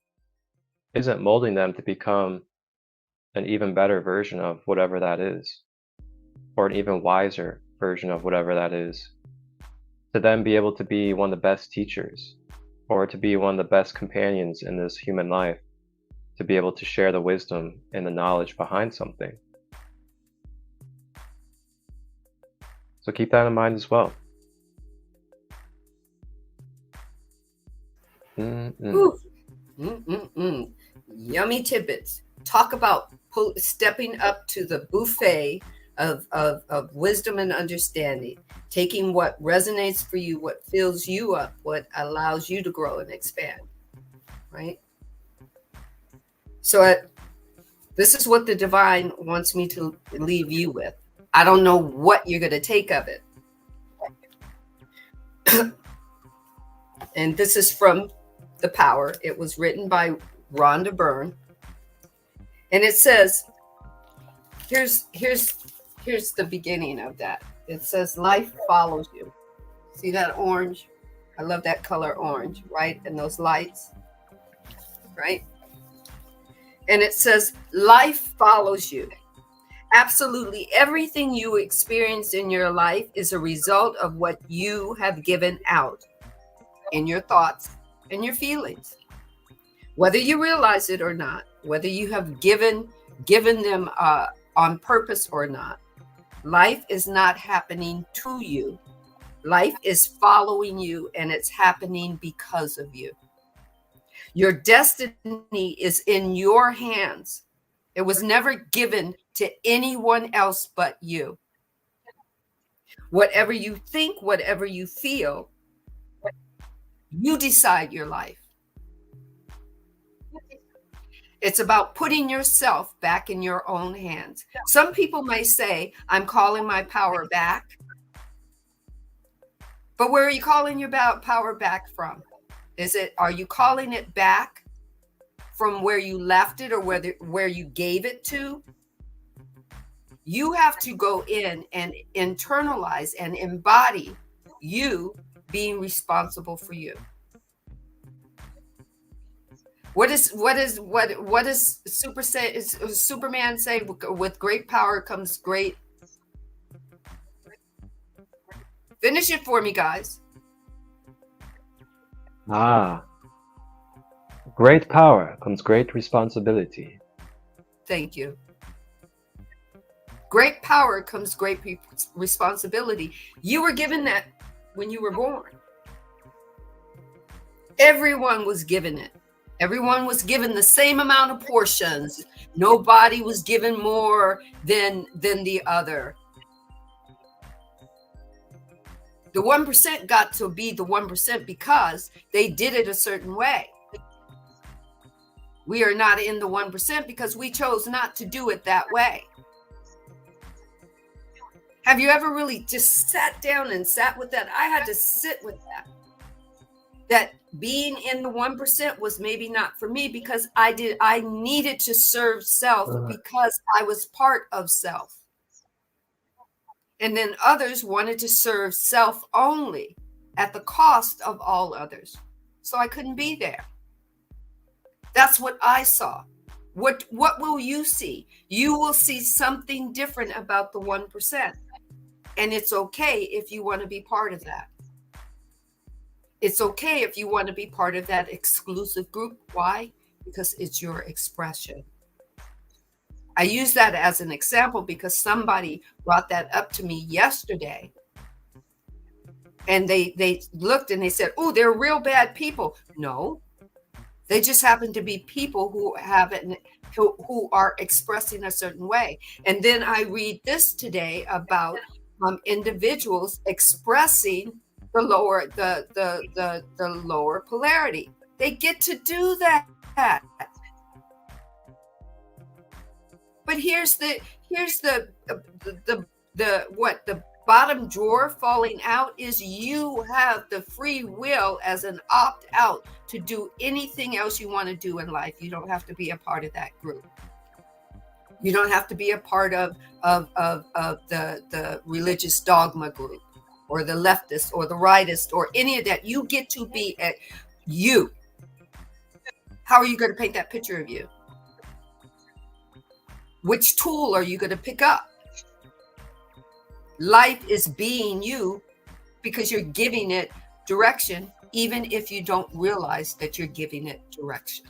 isn't molding them to become an even better version of whatever that is, or an even wiser version of whatever that is, to then be able to be one of the best teachers, or to be one of the best companions in this human life, to be able to share the wisdom and the knowledge behind something. So keep that in mind as well. Yummy tidbits. Talk about stepping up to the buffet of wisdom and understanding, taking what resonates for you, what fills you up, what allows you to grow and expand, right? So this is what the divine wants me to leave you with. I don't know what you're going to take of it. And this is from The Power. It was written by Rhonda Byrne. And it says, here's the beginning of that. It says, life follows you. See that orange? I love that color orange, right? And those lights, right? And it says, life follows you. Absolutely everything you experience in your life is a result of what you have given out in your thoughts and your feelings. Whether you realize it or not, whether you have given them on purpose or not, life is not happening to you. Life is following you, and it's happening because of you. Your destiny is in your hands. It was never given to anyone else but you. Whatever you think, whatever you feel, you decide your life. It's about putting yourself back in your own hands. Some people may say, I'm calling my power back. But where are you calling your power back from? Are you calling it back from where you left it, or where you gave it to? You have to go in and internalize and embody you being responsible for you. What does Superman say? With great power comes great. Finish it for me, guys. Great power comes great responsibility. Thank you. Great power comes great responsibility. You were given that when you were born. Everyone was given it. Everyone was given the same amount of portions. Nobody was given more than the other. The 1% got to be the 1% because they did it a certain way. We are not in the 1% because we chose not to do it that way. Have you ever really just sat down and sat with that? I had to sit with that. That being in the 1% was maybe not for me because I needed to serve self because I was part of self. And then others wanted to serve self only at the cost of all others. So I couldn't be there. That's what I saw. What will you see? You will see something different about the 1%. And it's okay if you want to be part of that. It's okay if you want to be part of that exclusive group. Why? Because it's your expression. I use that as an example because somebody brought that up to me yesterday. And they looked and they said, oh, they're real bad people. No, they just happen to be people who who are expressing a certain way. And then I read this today about individuals expressing the lower polarity. They get to do that. But here's the bottom drawer falling out is you have the free will as an opt out to do anything else you want to do in life. You don't have to be a part of that group. You don't have to be a part of the religious dogma group or the leftist or the rightist or any of that. You get to be at you. How are you going to paint that picture of you? Which tool are you going to pick up? Life is being you because you're giving it direction, even if you don't realize that you're giving it direction.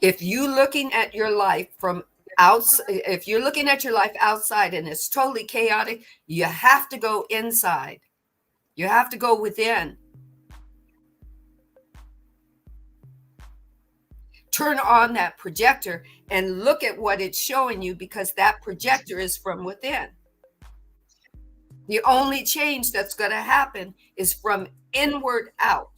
If you're looking at your life from outside, if you're looking at your life outside and it's totally chaotic, you have to go inside. You have to go within. Turn on that projector and look at what it's showing you because that projector is from within. The only change that's going to happen is from inward out.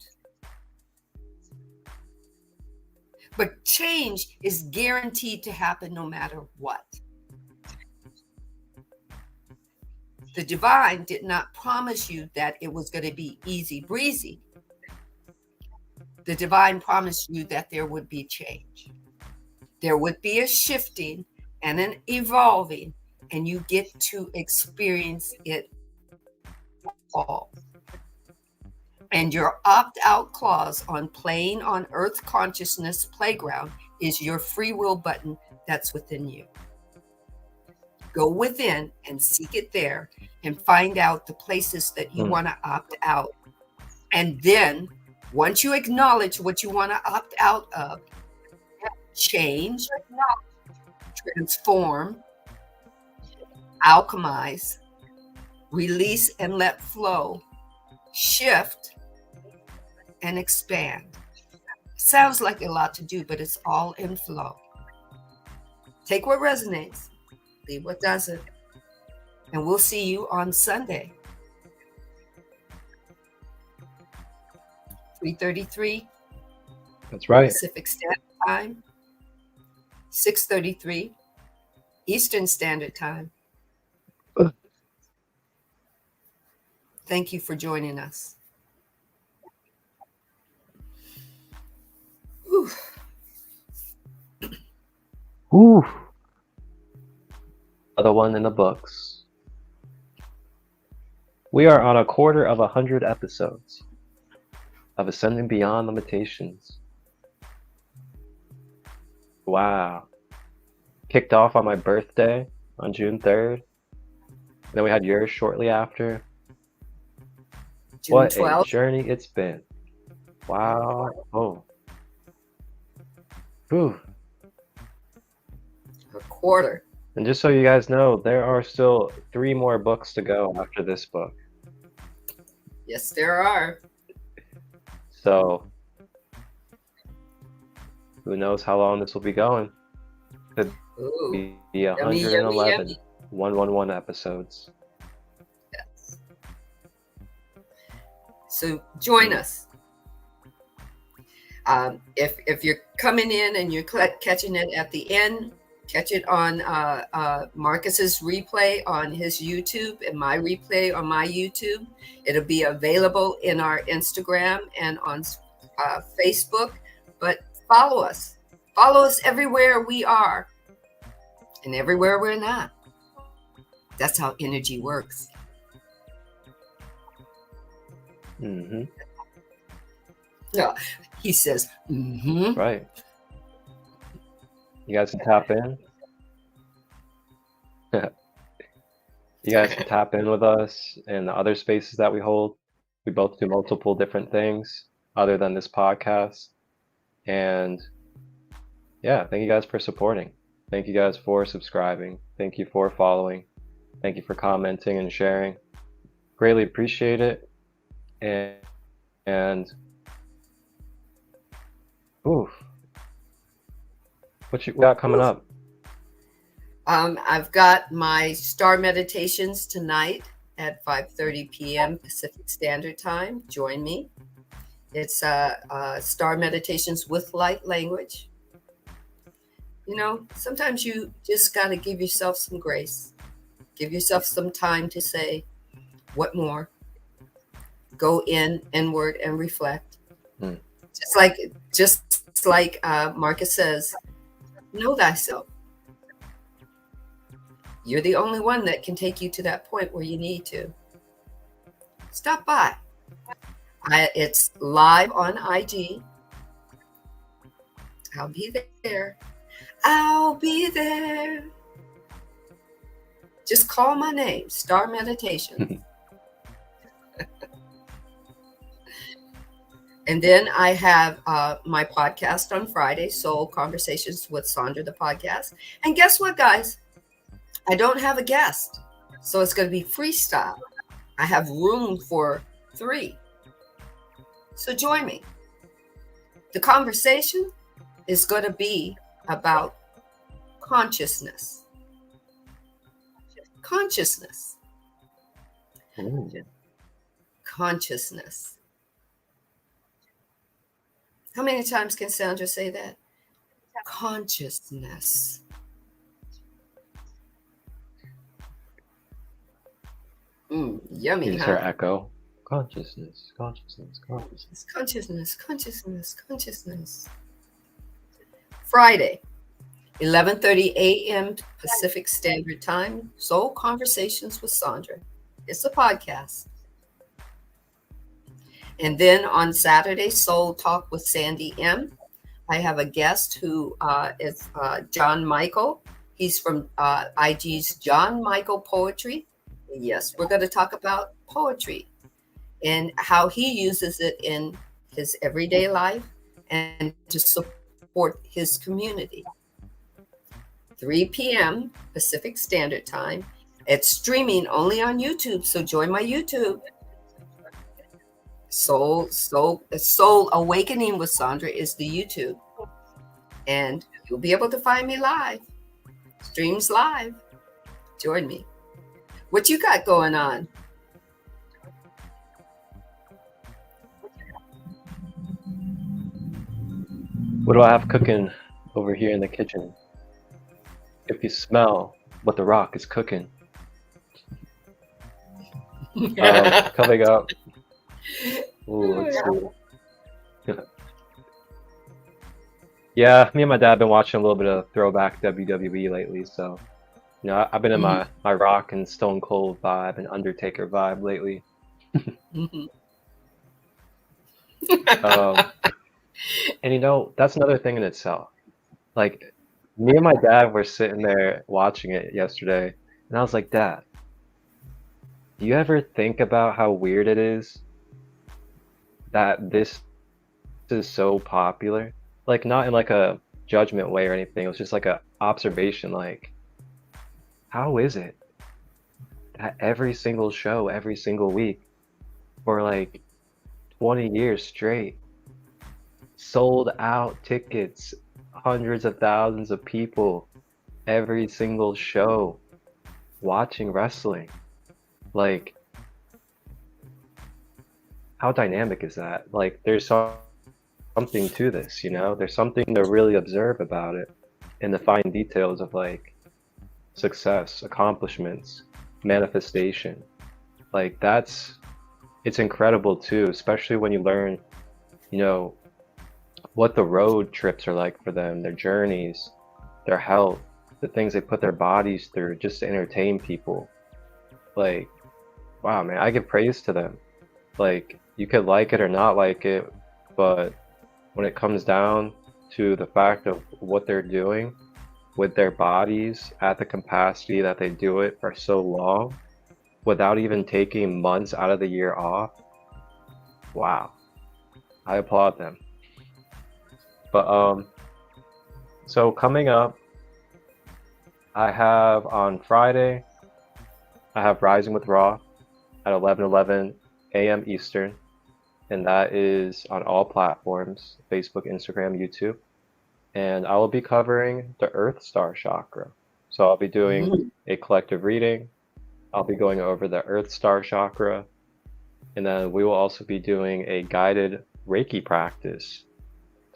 But change is guaranteed to happen no matter what. The divine did not promise you that it was going to be easy breezy. The divine promised you that there would be change. There would be a shifting and an evolving, and you get to experience it all. And your opt-out clause on playing on Earth Consciousness Playground is your free will button that's within you. Go within and seek it there and find out the places that you want to opt out. And then once you acknowledge what you want to opt out of, change, transform, alchemize, release and let flow, shift, and expand. Sounds like a lot to do, but it's all in flow. Take what resonates, leave what doesn't, and we'll see you on Sunday. 3:33. That's right. Pacific Standard Time. 6:33 Eastern Standard Time. Thank you for joining us. Whew. Ooh. Another one in the books. We are on 1/4 episodes of Ascending Beyond Limitations. Wow. Kicked off on my birthday on June 3rd. Then we had yours shortly after. June What 12th. a journey it's been. Wow. Oh. Whew. 1/4. And just so you guys know, there are still 3 more books to go after this book. Yes, there are. So who knows how long this will be going? Could Ooh, be yummy, 111 yummy. 111 episodes. Yes. So join us. If you're coming in and you're catching it at the end, catch it on Marcus's replay on his YouTube and my replay on my YouTube. It'll be available in our Instagram and on Facebook. But follow us. Follow us everywhere we are and everywhere we're not. That's how energy works. Mm-hmm. Yeah, he says, mm-hmm. Right. You guys can tap in. You guys can tap in with us in the other spaces that we hold. We both do multiple different things other than this podcast. And yeah, thank you guys for supporting. Thank you guys for subscribing. Thank you for following. Thank you for commenting and sharing. Greatly appreciate it. And oof. What you got coming up? I've got my star meditations tonight at 5:30 p.m. Pacific Standard Time. Join me. It's star meditations with light language. You know, sometimes you just got to give yourself some grace. Give yourself some time to say, what more? Go inward and reflect. Mm. Just like Marcus says, know thyself. You're the only one that can take you to that point where you need to. Stop by. It's live on IG. I'll be there. I'll be there. Just call my name, Star Meditation. And then I have my podcast on Friday, Soul Conversations with Sandra, the podcast. And guess what, guys? I don't have a guest, so it's going to be freestyle. I have room for 3. So join me. The conversation is going to be about consciousness. Consciousness. Ooh. Consciousness. How many times can Sandra say that? Consciousness. Yummy, You just huh? hear echo. Consciousness, consciousness, consciousness. Consciousness, consciousness, consciousness. Friday, 11:30 a.m. Pacific Standard Time, Soul Conversations with Sandra. It's a podcast. And then on Saturday, Soul Talk with Sandee M. I have a guest who is John Michael. He's from IG's John Michael Poetry. Yes, we're going to talk about poetry and how he uses it in his everyday life and to support his community. 3 p.m. Pacific Standard Time. It's streaming only on YouTube, so join my YouTube. SoulAwakening with Sandra is the YouTube. And you'll be able to find me live. Streams live. Join me. What you got going on? What do I have cooking over here in the kitchen? If you smell what the rock is cooking. Coming up. Ooh, let's see. Yeah, me and my dad have been watching a little bit of throwback WWE lately, so you know, I've been in my Rock and Stone Cold vibe and Undertaker vibe lately. And you know, that's another thing in itself. Like, me and my dad were sitting there watching it yesterday, and I was like, Dad, do you ever think about how weird it is that this is so popular? Like, not in like a judgment way or anything. It was just like a observation. Like, how is it that every single show, every single week, for like 20 years straight, sold out tickets, hundreds of thousands of people, every single show watching wrestling? Like, how dynamic is that? Like, there's something to this, you know? There's something to really observe about it in the fine details of like success, accomplishments, manifestation. Like, it's incredible too, especially when you learn, you know, what the road trips are like for them, their journeys, their health, the things they put their bodies through just to entertain people. Like, wow, man, I give praise to them. Like, you could like it or not like it, but when it comes down to the fact of what they're doing with their bodies at the capacity that they do it for so long without even taking months out of the year off, wow, I applaud them. But so coming up, I have on Friday, I have Rising with Ra at 11:11 a.m. Eastern, and that is on all platforms, Facebook, Instagram, YouTube. And I will be covering the Earth Star chakra. So I'll be doing a collective reading. I'll be going over the Earth Star chakra, and then we will also be doing a guided Reiki practice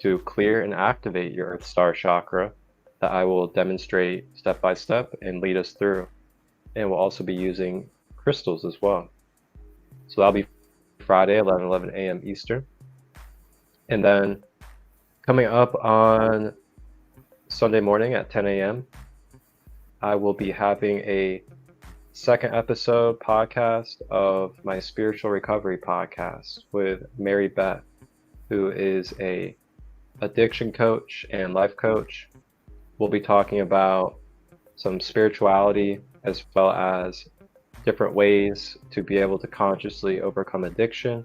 to clear and activate your Earth Star chakra that I will demonstrate step by step and lead us through. And we'll also be using crystals as well. So that'll be Friday, 11:11 a.m. Eastern. And then coming up on Sunday morning at 10 a.m., I will be having a second episode podcast of my spiritual recovery podcast with Mary Beth, who is a addiction coach and life coach. We'll be talking about some spirituality as well as different ways to be able to consciously overcome addiction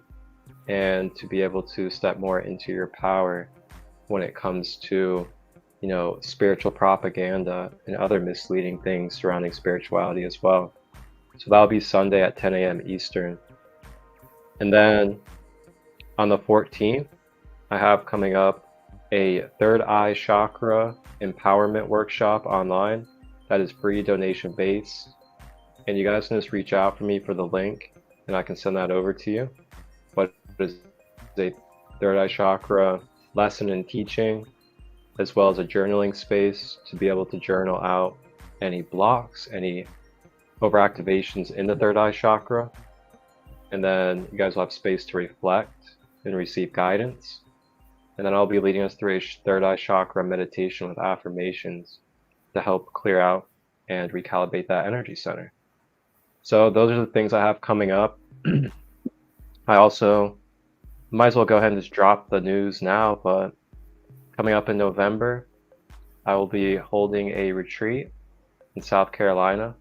and to be able to step more into your power when it comes to, you know, spiritual propaganda and other misleading things surrounding spirituality as well. So that'll be Sunday at 10 a.m. Eastern. And then on the 14th, I have coming up a third eye chakra empowerment workshop online that is free, donation based. And you guys can just reach out for me for the link and I can send that over to you. But it is a third eye chakra lesson and teaching, as well as a journaling space to be able to journal out any blocks, any overactivations in the third eye chakra. And then you guys will have space to reflect and receive guidance. And then I'll be leading us through a third eye chakra meditation with affirmations to help clear out and recalibrate that energy center. So those are the things I have coming up. I also might as well go ahead and just drop the news now, but coming up in November, I will be holding a retreat in South Carolina,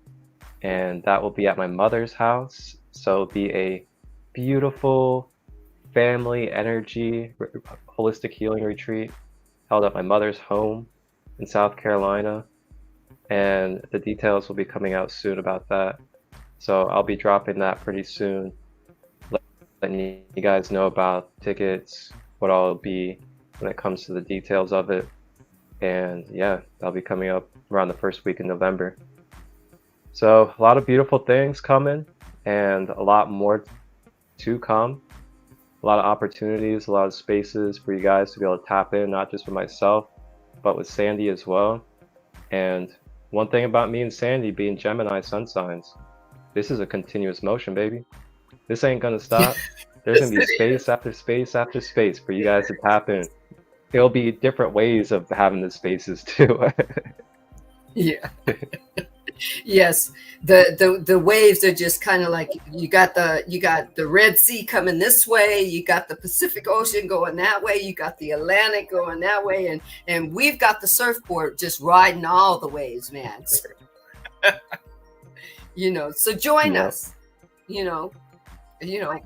and that will be at my mother's house. So it'll be a beautiful family energy, holistic healing retreat held at my mother's home in South Carolina. And the details will be coming out soon about that. So I'll be dropping that pretty soon, letting you guys know about tickets, what I'll be when it comes to the details of it. And yeah, that'll be coming up around the first week in November. So a lot of beautiful things coming and a lot more to come. A lot of opportunities, a lot of spaces for you guys to be able to tap in, not just with myself, but with Sandee as well. And one thing about me and Sandee being Gemini sun signs, this is a continuous motion, baby. This ain't gonna stop. There's gonna be space after space after space for you guys to tap in. There'll be different ways of having the spaces too. Yeah. Yes, the waves are just kind of like you got the Red Sea coming this way, you got the Pacific Ocean going that way, you got the Atlantic going that way, and we've got the surfboard just riding all the waves, man. You know, so join us. You know,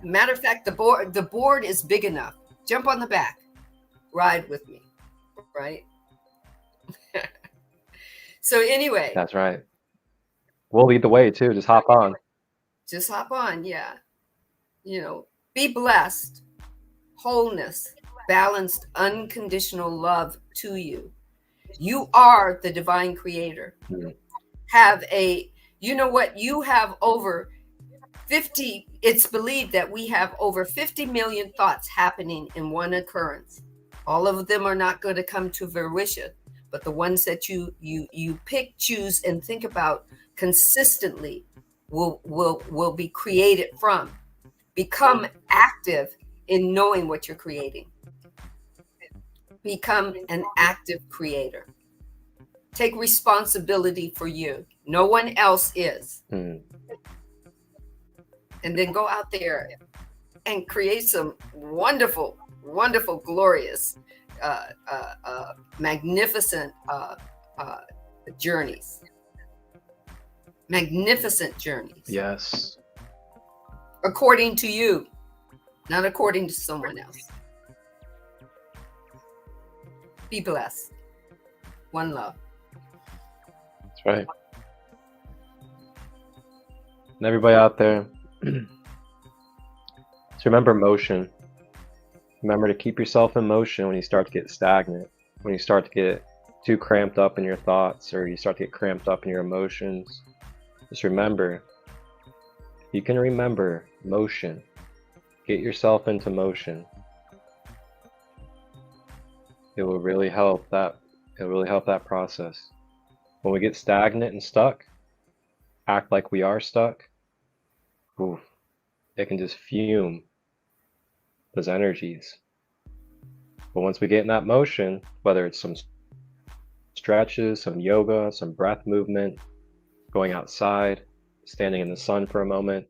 matter of fact, the board is big enough. Jump on the back, ride with me, right? So anyway, That's right. We'll lead the way too. Just hop on. Just hop on, yeah. You know, be blessed, wholeness, balanced, unconditional love to you. You are the divine creator. Have a, you know what? You have over 50, it's believed that we have over 50 million thoughts happening in one occurrence. All of them are not going to come to fruition, but the ones that you pick, choose, and think about consistently will be created from. Become active in knowing what you're creating. Become an active creator. Take responsibility for you. No one else is. And then go out there and create some wonderful, wonderful, glorious, magnificent journeys. Magnificent journeys. Yes. According to you, not according to someone else. Be blessed. One love. That's right. And everybody out there, just remember motion. Remember to keep yourself in motion when you start to get stagnant, when you start to get too cramped up in your thoughts, or you start to get cramped up in your emotions. Just remember, you can remember motion. Get yourself into motion. It will really help that. It will really help that process. When we get stagnant and stuck, act like we are stuck. Oof, it can just fume those energies. But once we get in that motion, whether it's some stretches, some yoga, some breath movement, going outside, standing in the sun for a moment,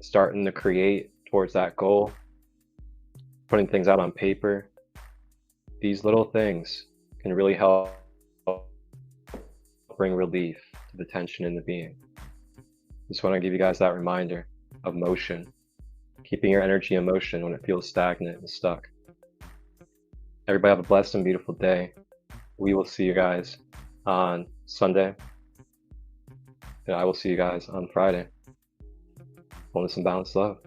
starting to create towards that goal, putting things out on paper, these little things can really help bring relief to the tension in the being. Just want to give you guys that reminder of motion, keeping your energy in motion when it feels stagnant and stuck. Everybody have a blessed and beautiful day. We will see you guys on Sunday. And I will see you guys on Friday. Wholeness and balanced love.